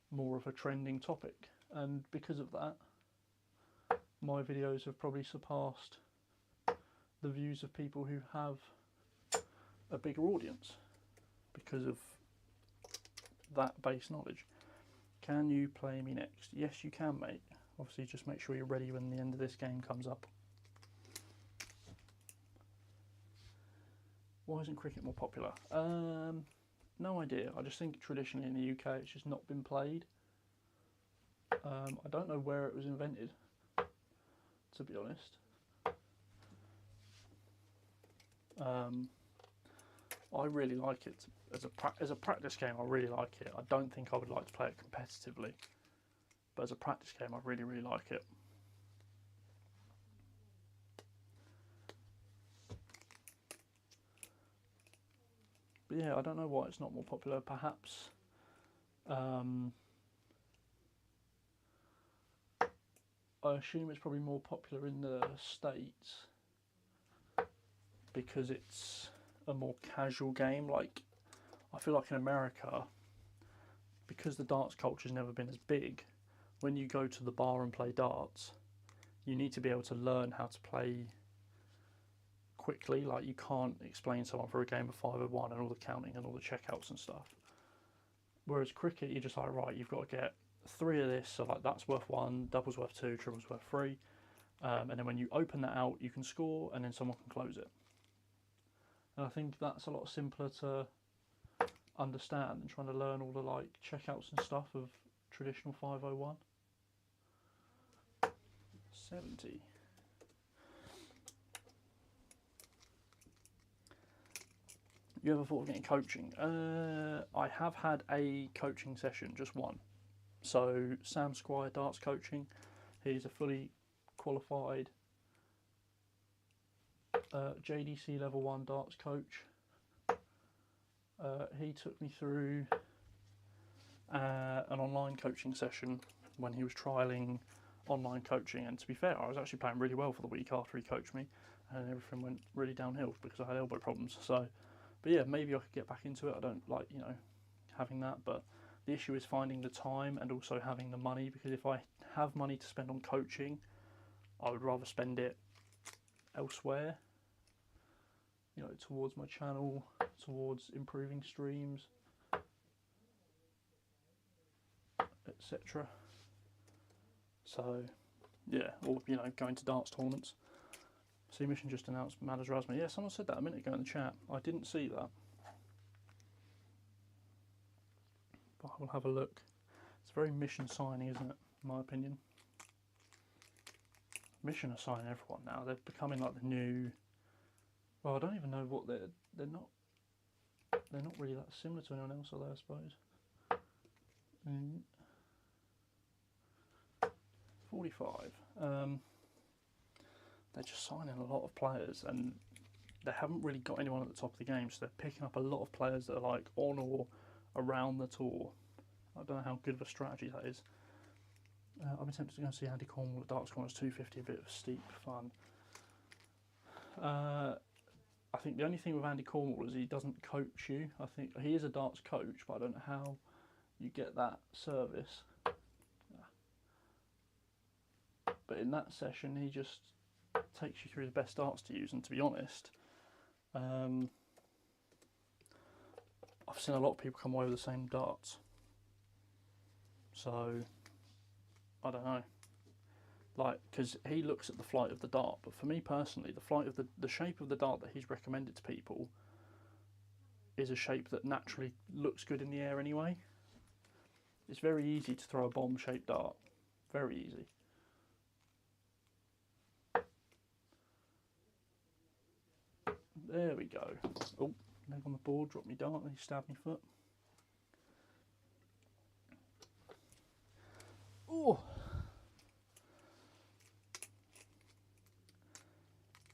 more of a trending topic. And because of that, my videos have probably surpassed the views of people who have a bigger audience because of that base knowledge. Can you play me next? Yes, you can, mate. Obviously, just make sure you're ready when the end of this game comes up. Why isn't cricket more popular? No idea. I just think traditionally in the UK it's just not been played. I don't know where it was invented, to be honest. I really like it as a practice game. I really like it. I don't think I would like to play it competitively, but as a practice game, I really, really like it. But yeah, I don't know why it's not more popular. Perhaps I assume it's probably more popular in the States because it's a more casual game. Like, I feel like in America, because the darts culture's never been as big, when you go to the bar and play darts, you need to be able to learn how to play quickly. Like, you can't explain someone for a game of 501 and all the counting and all the checkouts and stuff. Whereas cricket, you're just like, right, you've got to get 3 of this, so like that's worth 1, double's worth 2, triple's worth 3, and then when you open that out, you can score, and then someone can close it. And I think that's a lot simpler to understand and trying to learn all the like checkouts and stuff of traditional 501. 70. You ever thought of getting coaching? I have had a coaching session, just one. So Sam Squire darts coaching. He's a fully qualified JDC level 1 darts coach. He took me through an online coaching session when he was trialling online coaching, and to be fair, I was actually playing really well for the week after he coached me, and everything went really downhill because I had elbow problems. So, but yeah, maybe I could get back into it. I don't like, you know, having that, but the issue is finding the time and also having the money, because if I have money to spend on coaching, I would rather spend it elsewhere, you know, towards my channel, towards improving streams, etc. So yeah, or, you know, going to darts tournaments. See, Mission just announced Matador. Yeah, someone said that a minute ago in the chat. I didn't see that, but I will have a look. It's very Mission signing, isn't it, in my opinion? Mission are signing everyone now. They're becoming like the new, well, I don't even know what they're not really that similar to anyone else, are they, I suppose. 45. They're just signing a lot of players, and they haven't really got anyone at the top of the game, so they're picking up a lot of players that are like on or around the tour. I don't know how good of a strategy that is. I've been tempted to go and see Andy Cornwall at Darts Corners 250, a bit of steep fun. I think the only thing with Andy Cornwall is he doesn't coach you. I think he is a darts coach, but I don't know how you get that service. But in that session, he just takes you through the best darts to use. And to be honest, I've seen a lot of people come away with the same darts. So I don't know, like, because he looks at the flight of the dart, but for me personally, the flight of the shape of the dart that he's recommended to people is a shape that naturally looks good in the air anyway. It's very easy to throw a bomb-shaped dart, very easy. There we go. Oh, leg on the board, dropped me dart, and he stabbed me foot. Oh.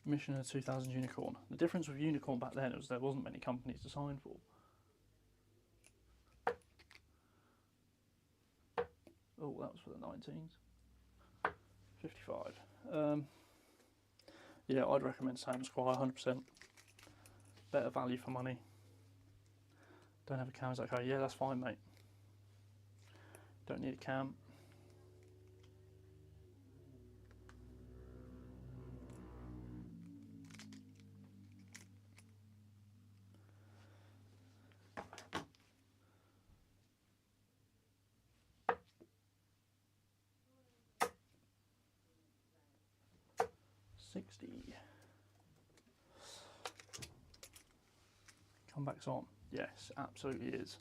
Mission of 2000 Unicorn. The difference with Unicorn back then was there wasn't many companies to sign for. Oh, that was for the 19s. 55. Yeah, I'd recommend Sam Squire 100%. Better value for money. Don't have a cam. It's like, okay, yeah, that's fine, mate. Don't need a cam. Comeback's on. Yes, absolutely is.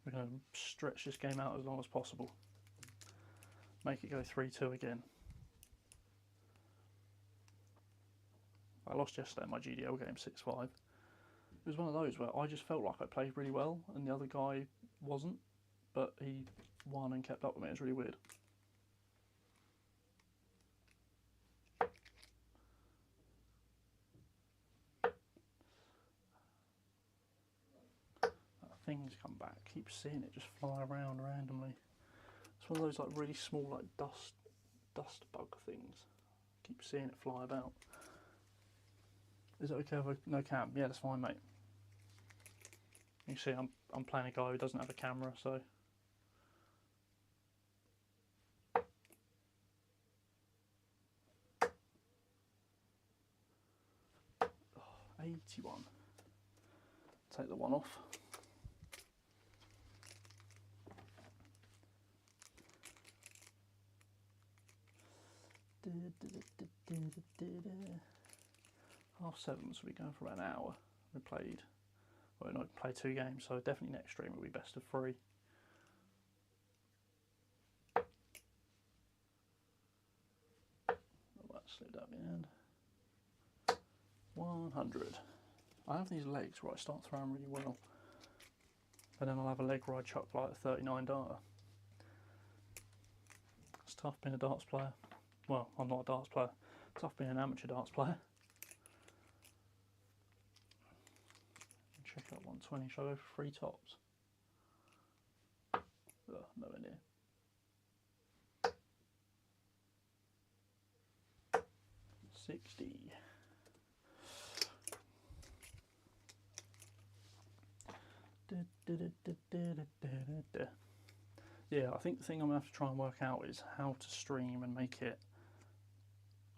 We're going to stretch this game out as long as possible. Make it go 3-2 again. I lost yesterday in my GDL game 6-5. It was one of those where I just felt like I played really well and the other guy wasn't, but he won and kept up with me. It was really weird. Things come back. Keep seeing it just fly around randomly. It's one of those like really small like dust bug things. Keep seeing it fly about. Is it okay if I no cam? Yeah, that's fine, mate. You see, I'm playing a guy who doesn't have a camera, so. Oh, 81. Take the one off. Half 7, so we're going for about an hour. We played Well, I can play 2 games, so definitely next stream will be best of 3. Oh, that slid at the end. 100. I have these legs where I start throwing really well, but then I'll have a leg where I chuck like a 39 darter. It's tough being a darts player. Well, I'm not a darts player. It's tough being an amateur darts player. Check out 120. Shall I go for 3 tops? Nowhere near. $60. Yeah, I think the thing I'm going to have to try and work out is how to stream and make it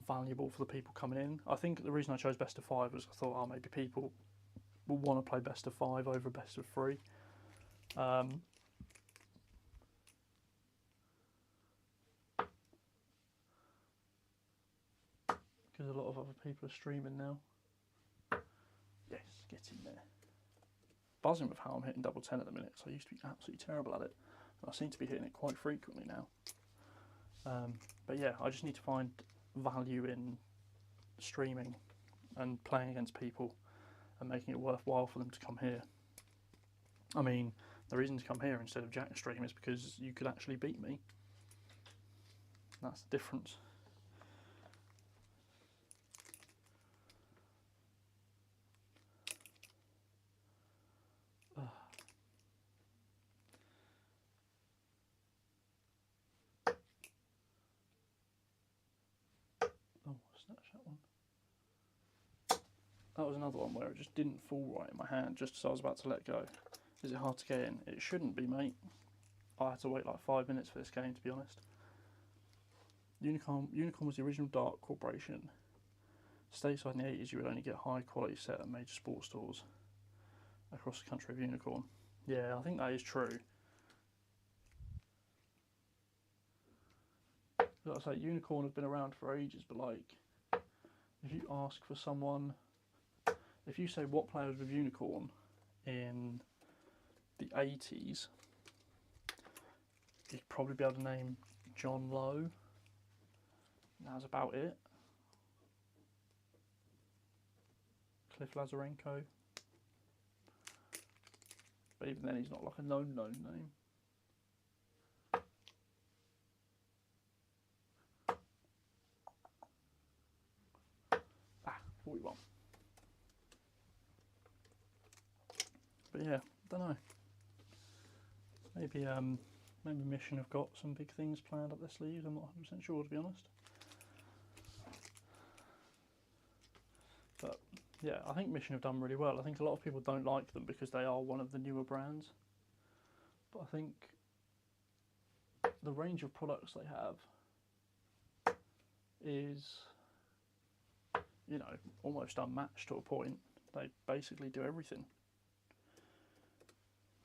valuable for the people coming in. I think the reason I chose best of 5 was I thought, oh, maybe people will want to play best of 5 over best of 3. Because a lot of other people are streaming now. Yes, get in there. Buzzing with how I'm hitting double 10 at the minute, so I used to be absolutely terrible at it. I seem to be hitting it quite frequently now. But yeah, I just need to find value in streaming and playing against people and making it worthwhile for them to come here. I mean, the reason to come here instead of Jack stream is because you could actually beat me. That's the difference. Oh, snatch that one. That was another one where it just didn't fall right in my hand just as I was about to let go. Is it hard to get in? It shouldn't be, mate. I had to wait like 5 minutes for this game, to be honest. Unicorn was the original dart corporation. Stateside in the 80s, you would only get high quality set at major sports stores across the country of Unicorn. Yeah, I think that is true. Like I say, Unicorn have been around for ages, but like, if you ask for someone, if you say what players with Unicorn in the 80s, you'd probably be able to name John Lowe. That's about it. Cliff Lazarenko. But even then, he's not like a known name. Ah, 41. But yeah, don't know. Maybe Mission have got some big things planned up their sleeves. I'm not 100% sure, to be honest. But yeah, I think Mission have done really well. I think a lot of people don't like them because they are one of the newer brands. But I think the range of products they have is, you know, almost unmatched to a point. They basically do everything.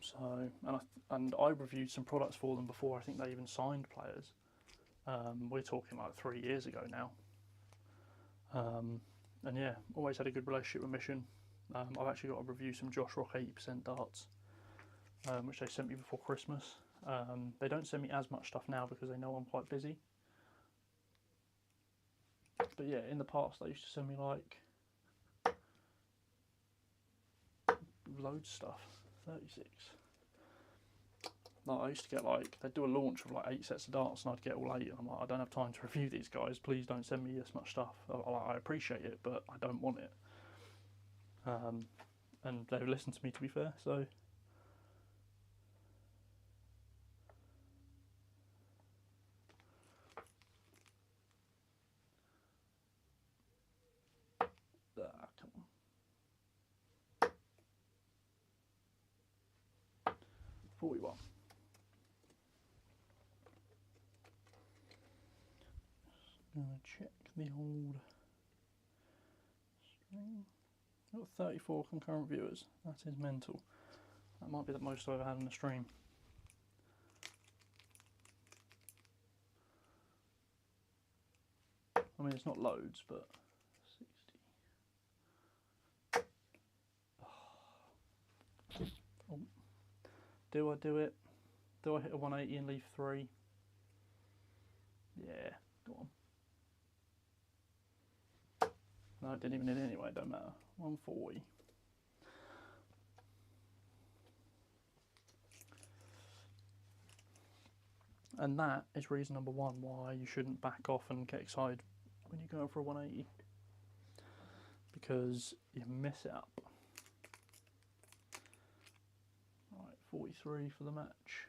So, and I reviewed some products for them before I think they even signed players. We're talking like 3 years ago now. And yeah, always had a good relationship with Mission. I've actually got to review some Josh Rock 80% darts, which they sent me before Christmas. They don't send me as much stuff now because they know I'm quite busy. But yeah, in the past they used to send me like loads of stuff. 36. Like, I used to get like, they'd do a launch of like 8 sets of darts and I'd get all 8 and I'm like, I don't have time to review these guys, please don't send me this much stuff. I appreciate it, but I don't want it. And they listened to me, to be fair, so. Come on. 41. Gonna check the old stream. I've got 34 concurrent viewers. That is mental. That might be the most I've ever had in a stream. I mean, it's not loads, but 60. Do I do it? Do I hit a 180 and leave 3? Yeah, go on. No, it didn't even hit anyway, don't matter. 140. And that is reason number 1 why you shouldn't back off and get excited when you go for a 180. Because you mess it up. Right, 43 for the match.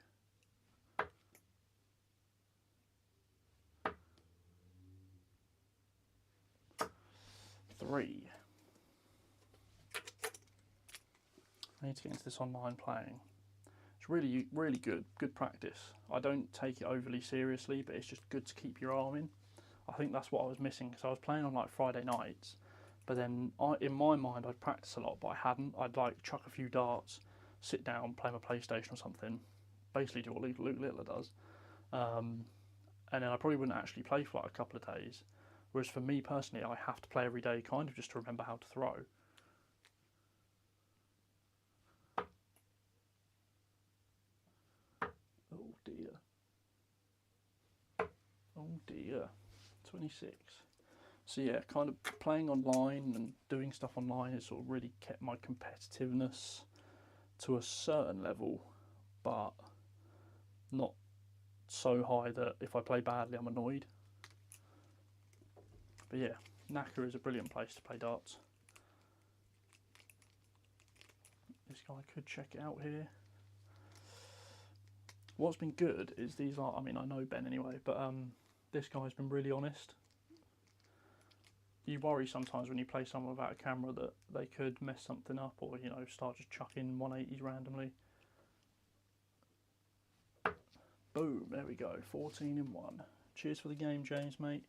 Three. I need to get into this online playing. It's really, really good practice. I don't take it overly seriously, but it's just good to keep your arm in. I think that's what I was missing, because I was playing on like Friday nights, but then in my mind I'd practice a lot, but I hadn't. I'd like chuck a few darts, sit down, play my PlayStation or something, basically do what Luke Littler does, and then I probably wouldn't actually play for like a couple of days. Whereas for me personally, I have to play every day, kind of just to remember how to throw. Oh dear. Oh dear. 26. So yeah, kind of playing online and doing stuff online has sort of really kept my competitiveness to a certain level, but not so high that if I play badly I'm annoyed. But yeah, Knacker is a brilliant place to play darts. This guy could check it out here. What's been good is these are, I mean I know Ben anyway, but this guy's been really honest. You worry sometimes when you play someone without a camera that they could mess something up, or you know, start just chucking 180s randomly. Boom, there we go, 14 in 1. Cheers for the game, James, mate.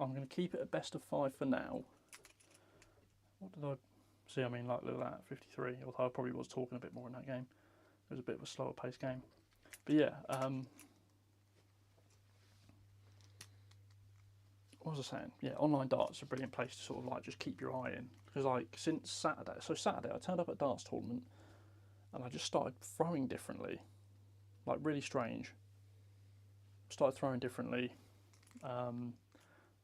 I'm going to keep it at best of 5 for now. What did I see? I mean, like, look at that, 53. Although I probably was talking a bit more in that game. It was a bit of a slower paced game. But yeah, what was I saying? Yeah, online darts are a brilliant place to sort of like just keep your eye in. Because like since Saturday, so Saturday I turned up at a darts tournament and I just started throwing differently. Like really strange. Started throwing differently.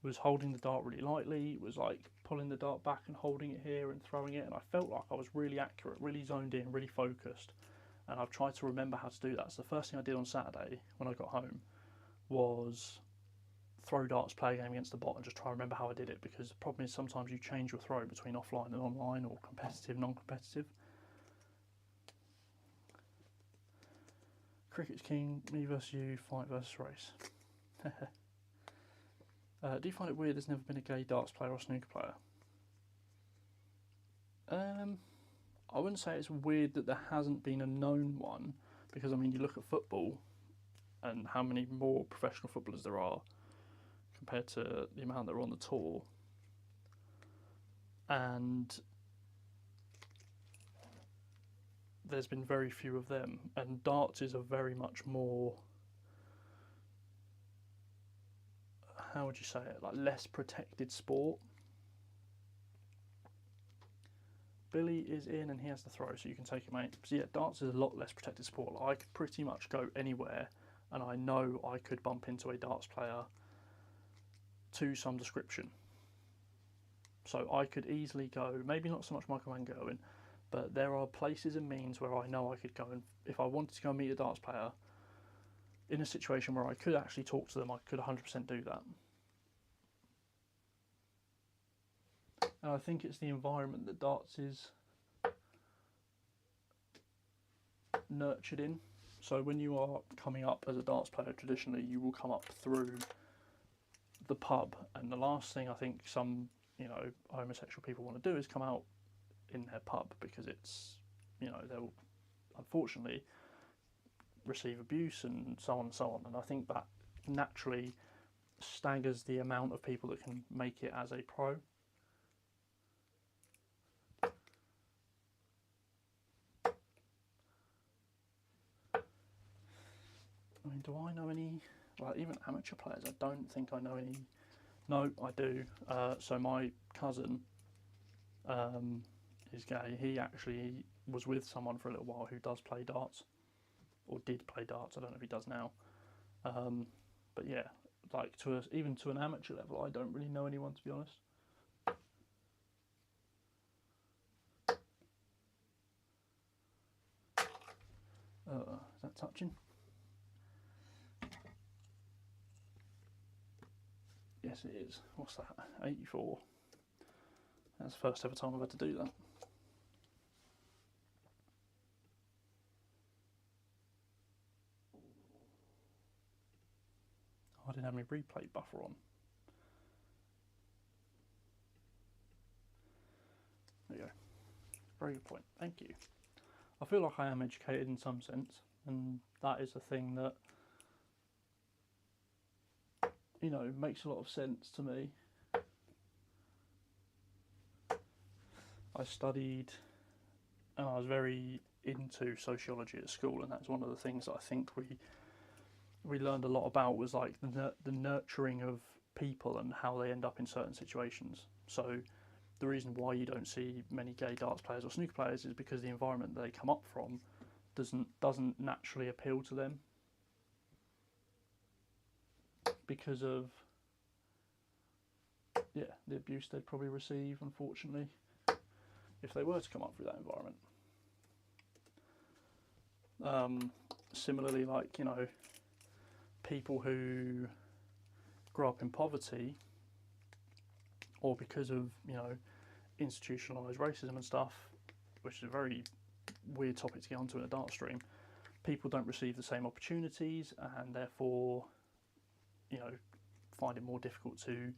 Was holding the dart really lightly, was like pulling the dart back and holding it here and throwing it, and I felt like I was really accurate, really zoned in, really focused, and I've tried to remember how to do that. So the first thing I did on Saturday when I got home was throw darts, play a game against the bot, and just try to remember how I did it, because the problem is sometimes you change your throw between offline and online, or competitive, non-competitive. Cricket's king, me versus you, fight versus race. Do you find it weird there's never been a gay darts player or snooker player? I wouldn't say it's weird that there hasn't been a known one, because I mean you look at football and how many more professional footballers there are compared to the amount that are on the tour, and there's been very few of them, and darts is a very much more, how would you say it, like less protected sport. Billy is in and he has the throw, so you can take it, mate. So yeah, darts is a lot less protected sport. Like, I could pretty much go anywhere and I know I could bump into a darts player to some description. So I could easily go, maybe not so much Michael Van Gerwen, but there are places and means where I know I could go, and if I wanted to go and meet a darts player in a situation where I could actually talk to them, I could 100% do that. And I think it's the environment that darts is nurtured in. So when you are coming up as a darts player, traditionally you will come up through the pub, and the last thing I think some, you know, homosexual people want to do is come out in their pub, because it's, you know, they'll unfortunately receive abuse and so on and so on. And I think that naturally staggers the amount of people that can make it as a pro. I mean, do I know any, like, even amateur players? I don't think I know any. No, I do. So my cousin is gay. He actually was with someone for a little while who does play darts, or did play darts. I don't know if he does now. But yeah, like even to an amateur level, I don't really know anyone, to be honest. Is that touching? Yes, it is. What's that? 84. That's the first ever time I've had to do that. I didn't have my replay buffer on. There you go. Very good point. Thank you. I feel like I am educated in some sense, and that is a thing that, you know, makes a lot of sense to me. I studied, and I was very into sociology at school, and that's one of the things that I think we learned a lot about, was like the nurturing of people and how they end up in certain situations. So the reason why you don't see many gay darts players or snooker players is because the environment that they come up from doesn't naturally appeal to them, because of the abuse they'd probably receive, unfortunately, if they were to come up through that environment. Similarly, like, you know, people who grow up in poverty, or because of, you know, institutionalised racism and stuff, which is a very weird topic to get onto in a dart stream, people don't receive the same opportunities, and therefore, you know, find it more difficult to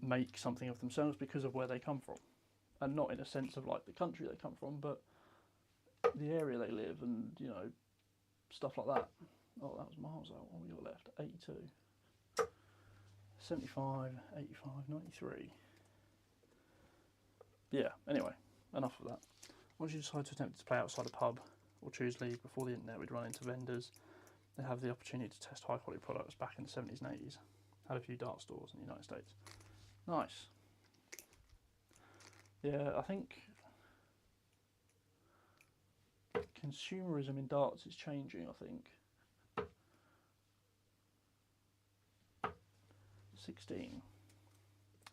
make something of themselves because of where they come from. And not in a sense of like the country they come from, but the area they live, and, you know, stuff like that. Oh, that was miles out. What we got left? 82. 75, 85, 93. Yeah, anyway, enough of that. Once you decide to attempt to play outside a pub or choose league, before the internet, we'd run into vendors. They have the opportunity to test high quality products back in the 70s and 80s. Had a few dart stores in the United States. Nice. Yeah, I think consumerism in darts is changing, I think. 16.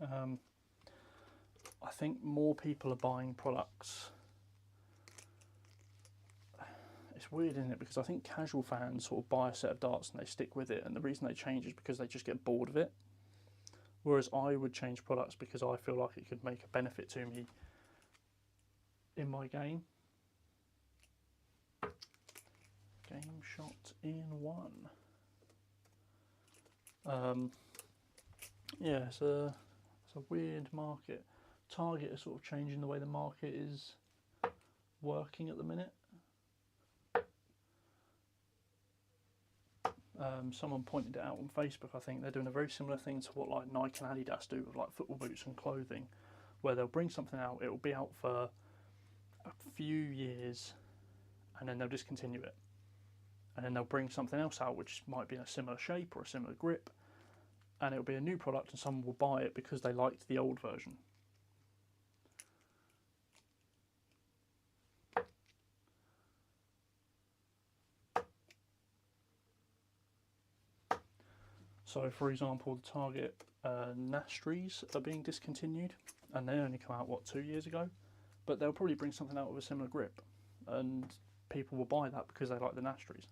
I think more people are buying products. It's weird, isn't it? Because I think casual fans sort of buy a set of darts and they stick with it, and the reason they change is because they just get bored of it. Whereas I would change products because I feel like it could make a benefit to me in my game. Game shot in one. Yeah, it's a weird market. Target is sort of changing the way the market is working at the minute. Someone pointed it out on Facebook. I think they're doing a very similar thing to what like Nike and Adidas do with like football boots and clothing, where they'll bring something out, it will be out for a few years, and then they'll discontinue it, and then they'll bring something else out which might be in a similar shape or a similar grip, and it'll be a new product, and someone will buy it because they liked the old version. So, for example, the Target Nastries are being discontinued, and they only come out, what, 2 years ago? But they'll probably bring something out with a similar grip, and people will buy that because they like the Nastries.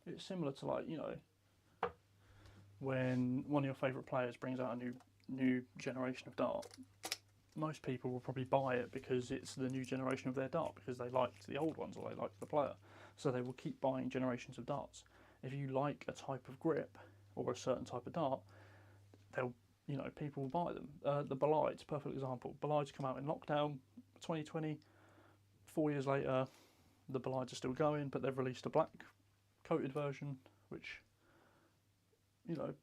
It's similar to, like, you know, when one of your favourite players brings out a new generation of dart, most people will probably buy it because it's the new generation of their dart, because they liked the old ones or they liked the player. So they will keep buying generations of darts. If you like a type of grip or a certain type of dart, they'll, you know, people will buy them. The Belides, perfect example. Belides come out in lockdown 2020. 4 years later, the Belides are still going, but they've released a black coated version, which, you know,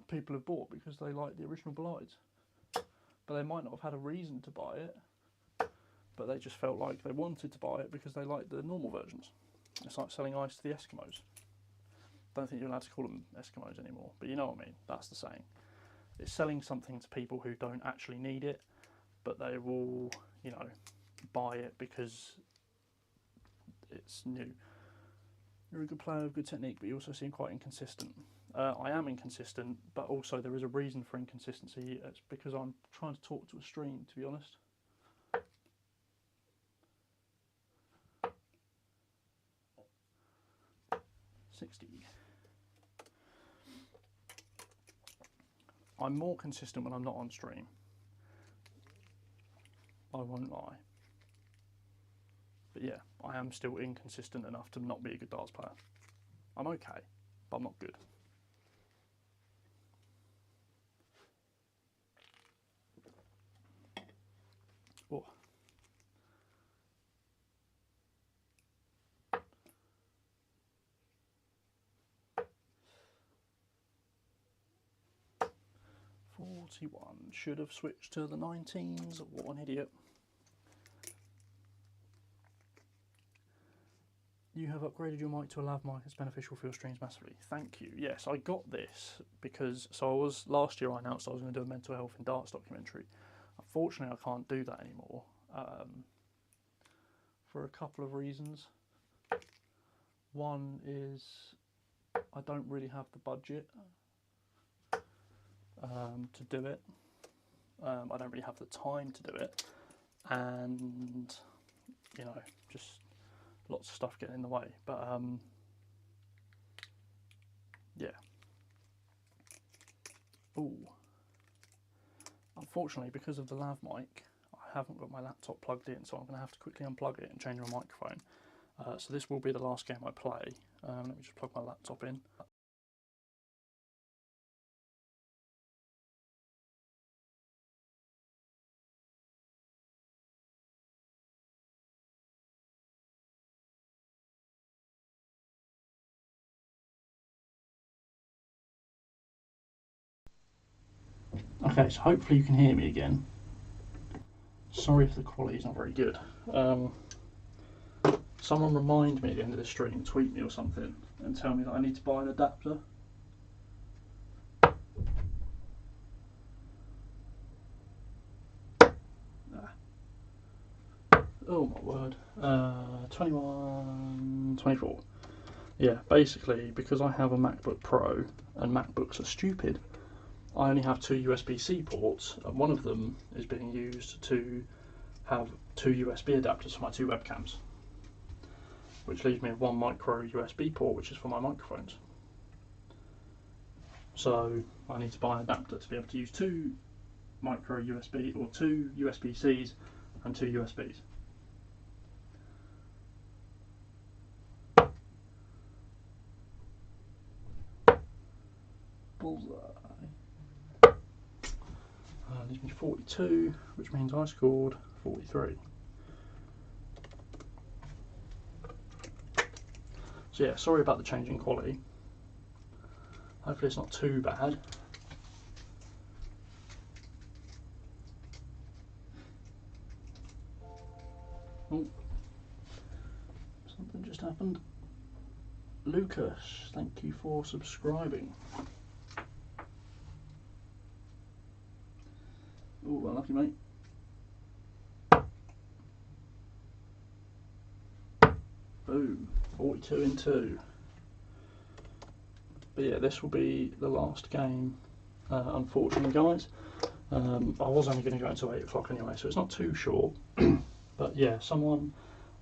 people have bought because they like the original Belides. But they might not have had a reason to buy it, but they just felt like they wanted to buy it because they liked the normal versions. It's like selling ice to the Eskimos. Don't think you're allowed to call them Eskimos anymore, but you know what I mean. That's the saying. It's selling something to people who don't actually need it, but they will, you know, buy it because it's new. You're a good player with good technique, but you also seem quite inconsistent. I am inconsistent, but also there is a reason for inconsistency. It's because I'm trying to talk to a stream, to be honest. I'm more consistent when I'm not on stream. I won't lie. But yeah, I am still inconsistent enough to not be a good darts player. I'm okay, but I'm not good. Oh. $41. Should have switched to the 19s. What an idiot. You have upgraded your mic to a lav mic. It's beneficial for your streams massively. Thank you. Yes, I got this because, last year I announced I was going to do a mental health in darts documentary. Unfortunately, I can't do that anymore for a couple of reasons. One is I don't really have the budget to do it. I don't really have the time to do it, and you know, just lots of stuff getting in the way. But yeah. Ooh. Unfortunately, because of the lav mic, I haven't got my laptop plugged in, so I'm going to have to quickly unplug it and change my microphone. So this will be the last game I play. Let me just plug my laptop in. Okay, so hopefully you can hear me again. Sorry if the quality is not very good. Someone remind me at the end of the stream, tweet me or something, and tell me that I need to buy an adapter. Oh my word. 21, 24. Yeah, basically, because I have a MacBook Pro, and MacBooks are stupid, I only have two USB-C ports, and one of them is being used to have two USB adapters for my two webcams, which leaves me with one micro USB port, which is for my microphones. So I need to buy an adapter to be able to use two micro USB, or two USB-Cs and two USBs. Bullseye. Leaves me 42, which means I scored 43. So yeah, sorry about the change in quality. Hopefully it's not too bad. Oh, something just happened. Lucas, thank you for subscribing. Oh, well, lucky mate. Boom, 42 in 2. But yeah, this will be the last game, unfortunately, guys. I was only going to go until 8 o'clock anyway, so it's not too short. But yeah, someone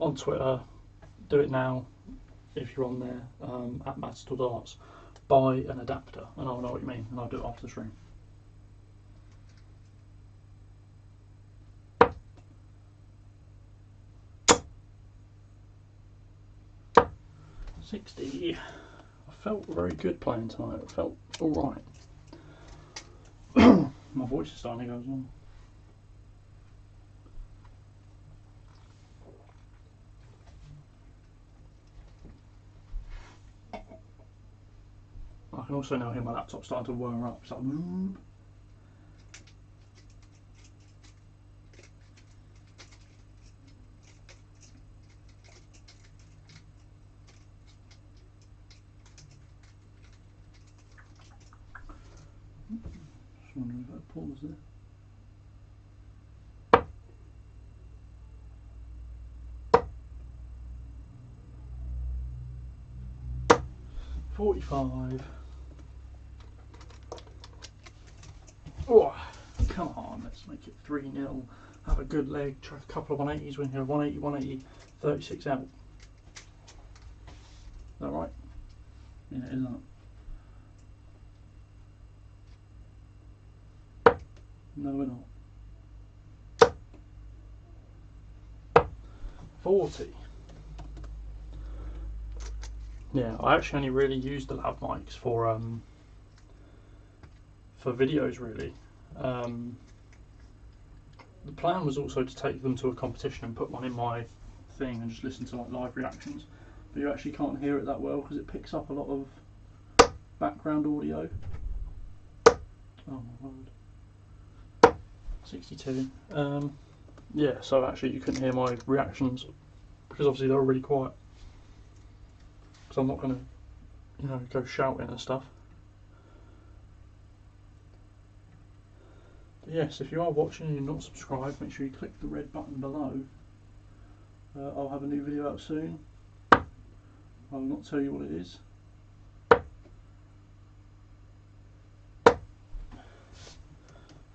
on Twitter, do it now if you're on there, at Matador Darts, buy an adapter, and I'll know what you mean, and I'll do it after the stream. $60. I felt very good playing tonight. It felt alright. My voice is starting to go as well. I can also now hear my laptop starting to whir up. It's like, Just wondering if I pause there. 45. Oh, come on, let's make it 3-0. Have a good leg, try a couple of 180s when you're 180, 180, 36 out. Is that right? Yeah, it isn't it? No, we're not. 40. Yeah, I actually only really use the lav mics for videos really. The plan was also to take them to a competition and put one in my thing and just listen to like live reactions, but you actually can't hear it that well because it picks up a lot of background audio. Oh my word. 62. Yeah, so actually you couldn't hear my reactions because obviously they were really quiet. Because I'm not going to, you know, go shouting and stuff. But yes, if you are watching and you're not subscribed, make sure you click the red button below. I'll have a new video out soon. I will not tell you what it is.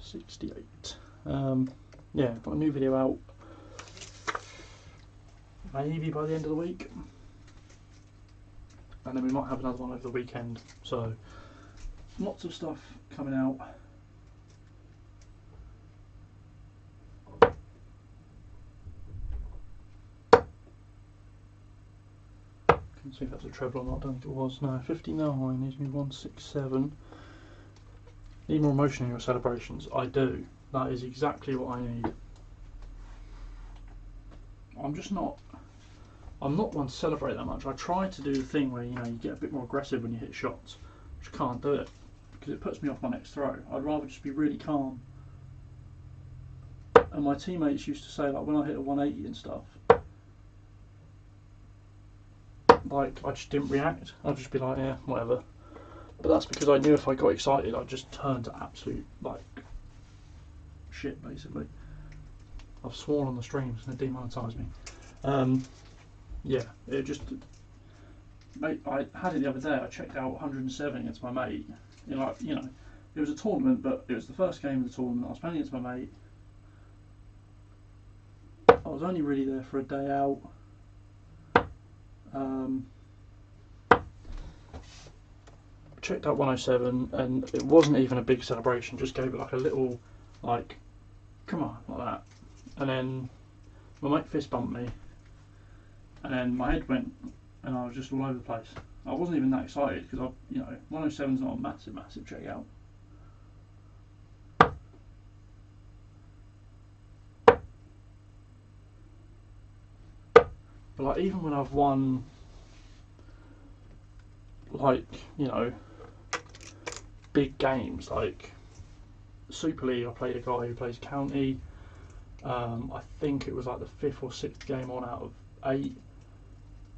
$68. Yeah, got a new video out maybe by the end of the week. And then we might have another one over the weekend, so lots of stuff coming out. Can see if that's a treble or not. I don't think it was. No, 59 needs me 167. Need more emotion in your celebrations. I do. That is exactly what I need. I'm not one to celebrate that much. I try to do the thing where, you know, you get a bit more aggressive when you hit shots. Just can't do it because it puts me off my next throw. I'd rather just be really calm. And my teammates used to say, like, when I hit a 180 and stuff, like, I just didn't react. I'd just be like, yeah, whatever. But that's because I knew if I got excited, I'd just turn to absolute, like, shit, basically. I've sworn on the streams and it demonetised me. Yeah, it just, mate, I had it the other day. I checked out 107 against my mate. You know, it was a tournament, but it was the first game of the tournament. I was playing against my mate. I was only really there for a day out. Checked out 107, and it wasn't even a big celebration. Just gave it like a little, like, come on, like that. And then my mate fist bumped me. And then my head went, and I was just all over the place. I wasn't even that excited because you know, 107's not a massive checkout. But like, even when I've won, like, you know, big games like Super League, I played a guy who plays county. I think it was like the 5th or 6th game on out of 8.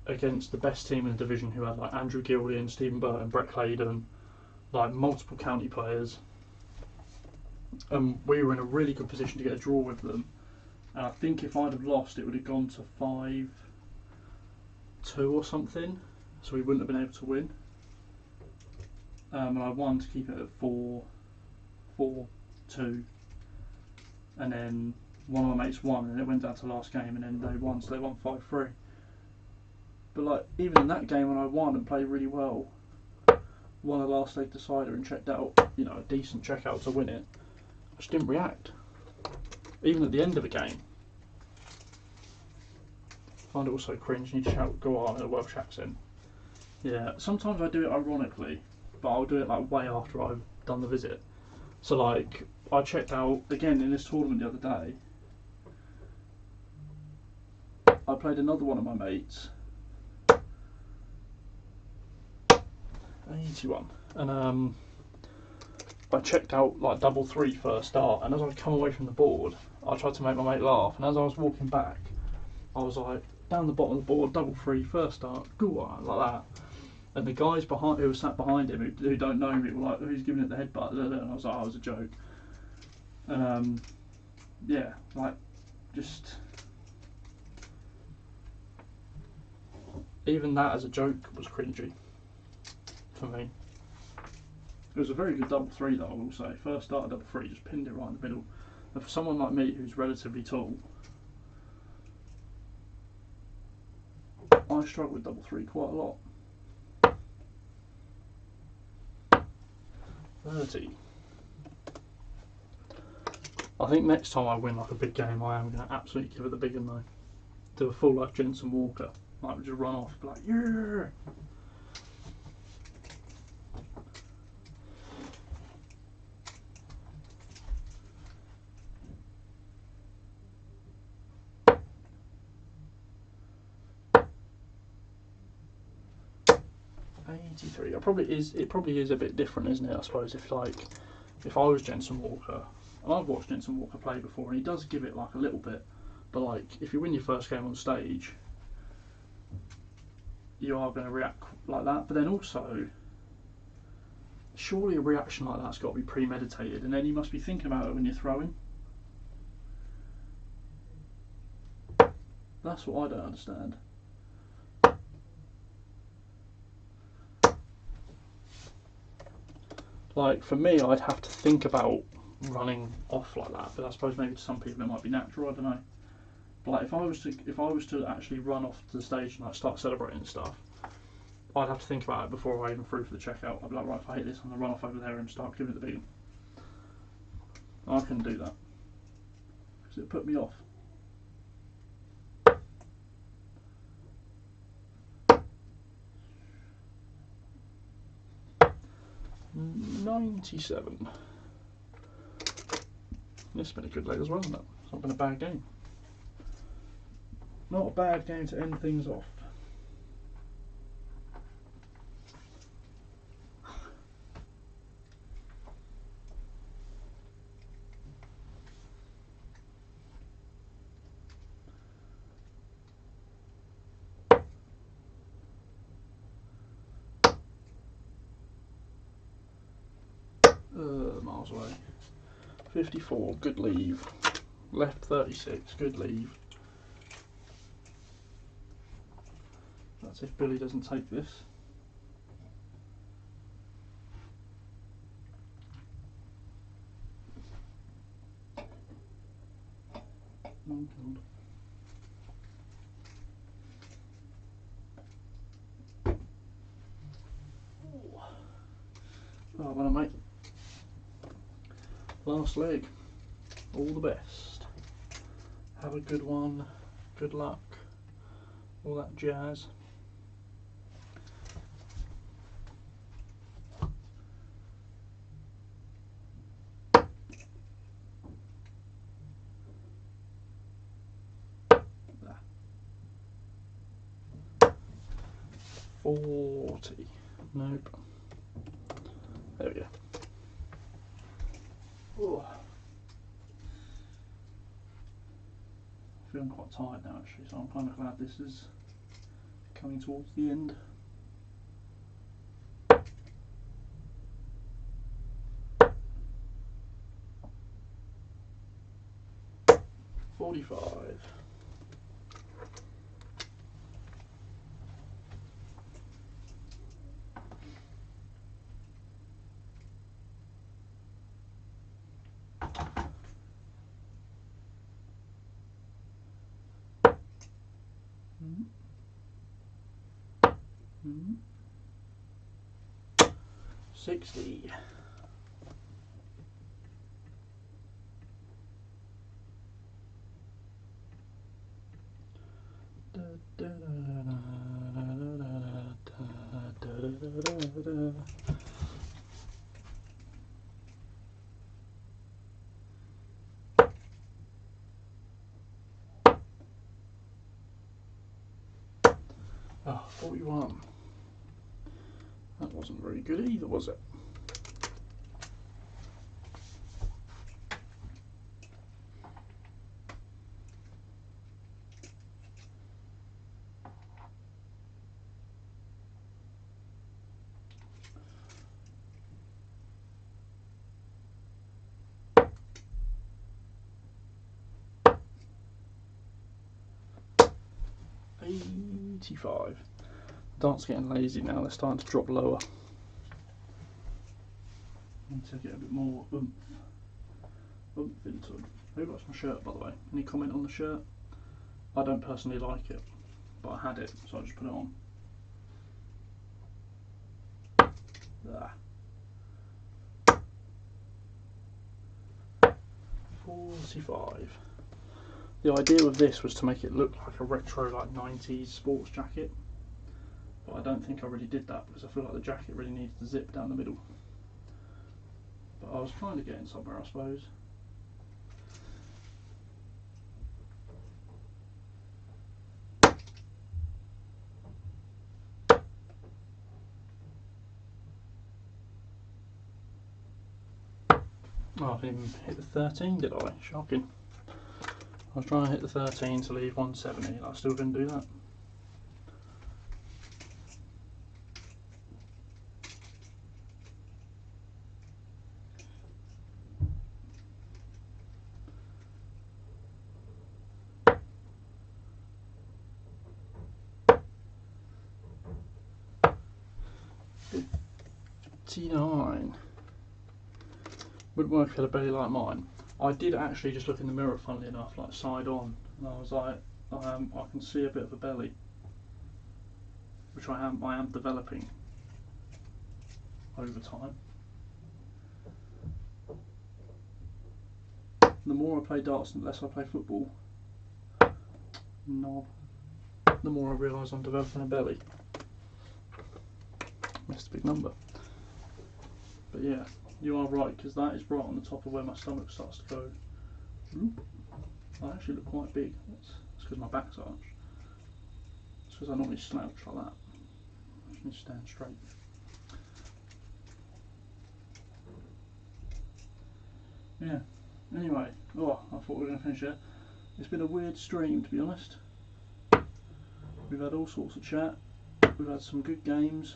Against the best team in the division, who had like Andrew Gillian, Stephen Burton, Brett Claydon, like multiple county players. We were in a really good position to get a draw with them. And I think if I'd have lost, it would have gone to 5-2 or something. So we wouldn't have been able to win. And I won to keep it at 4-2. And then one of my mates won, and it went down to the last game, and then they won, so they won 5-3. But like, even in that game when I won and played really well, won a last leg decider and checked out, you know, a decent checkout to win it, I just didn't react. Even at the end of a game. I find it also cringe, you need to shout "go on" in a Welsh accent. Yeah, sometimes I do it ironically, but I'll do it like way after I've done the visit. So like, I checked out, again in this tournament the other day, I played another one of my mates, 81, and I checked out like double 3 first start, and as I come away from the board, I tried to make my mate laugh, and as I was walking back, I was like, down the bottom of the board, double 3 first start, go on, like that. And the guys behind who were sat behind him who don't know me were like, "Who's giving it the headbutt?" And I was like, "Oh, it was a joke." And yeah, like just even that as a joke was cringy for me. It was a very good double three though, I will say. First started double three, just pinned it right in the middle. And for someone like me who's relatively tall, I struggle with double three quite a lot. 30. I think next time I win like a big game, I am going to absolutely give it the big one though. Do a full like Jensen Walker, like just run off, be like yeah. 83. It probably is a bit different, isn't it? I suppose if I was Jensen Walker, and I've watched Jensen Walker play before, and he does give it like a little bit, but like if you win your first game on stage, you are going to react like that. But then also, surely a reaction like that's got to be premeditated, and then you must be thinking about it when you're throwing. That's what I don't understand. Like for me, I'd have to think about running off like that, but I suppose maybe to some people it might be natural. I don't know. But like if I was to actually run off to the stage and like start celebrating and stuff, I'd have to think about it before I even threw for the checkout. I'd be like, right, if I hit this, I'm gonna run off over there and start giving it the beat. I couldn't do that because it put me off. 97. This has been a good leg as well, isn't it? It's not been a bad game. Not a bad game to end things off. Miles away. 54, good leave. Left 36, good leave. That's if Billy doesn't take this. Oh, God. Oh, well, mate. Last leg. All the best. Have a good one. Good luck. All that jazz. There. 40. Nope. There we go. Oh. Feeling quite tired now actually, so I'm kind of glad this is coming towards the end. $45. Mm-hmm. 60. Oh, 41. That wasn't very good either, was it? 85. Dart's getting lazy now, they're starting to drop lower. Need to get a bit more oomph into them. Who likes my shirt, by the way? Any comment on the shirt? I don't personally like it, but I had it, so I just put it on. There. 45. The idea of this was to make it look like a retro, like 90s sports jacket, but I don't think I really did that because I feel like the jacket really needs to zip down the middle. But I was kind of getting somewhere, I suppose. Oh, I didn't even hit the 13, did I? Shocking. I was trying to hit the 13 to leave 170 and I still didn't do that. $59. Wouldn't work if you had a belly like mine. I did actually just look in the mirror, funnily enough, like side on, and I was like, I can see a bit of a belly, which I am developing over time. The more I play darts and the less I play football, the more I realise I'm developing a belly. Missed a big number. But yeah, you are right, because that is right on the top of where my stomach starts to go. I actually look quite big. That's because my back's arched. It's because I normally slouch like that. I just need to stand straight. Yeah. Anyway, I thought we were going to finish it. It's been a weird stream, to be honest. We've had all sorts of chat. We've had some good games.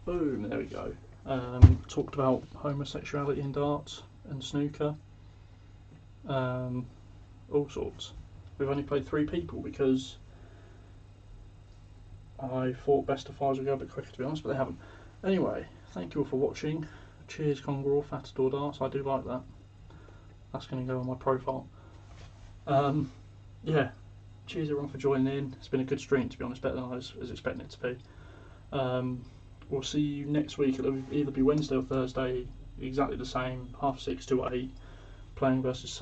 Boom, there we go. Talked about homosexuality in darts and snooker. All sorts. We've only played 3 people because I thought best of 5s would go a bit quicker, to be honest, but they haven't. Anyway, thank you all for watching. Cheers, Congror, Matador Darts. I do like that. That's going to go on my profile. Yeah, cheers everyone for joining in. It's been a good stream, to be honest, better than I was expecting it to be. We'll see you next week. It'll either be Wednesday or Thursday, exactly the same, 6:30 to 8, playing versus sub.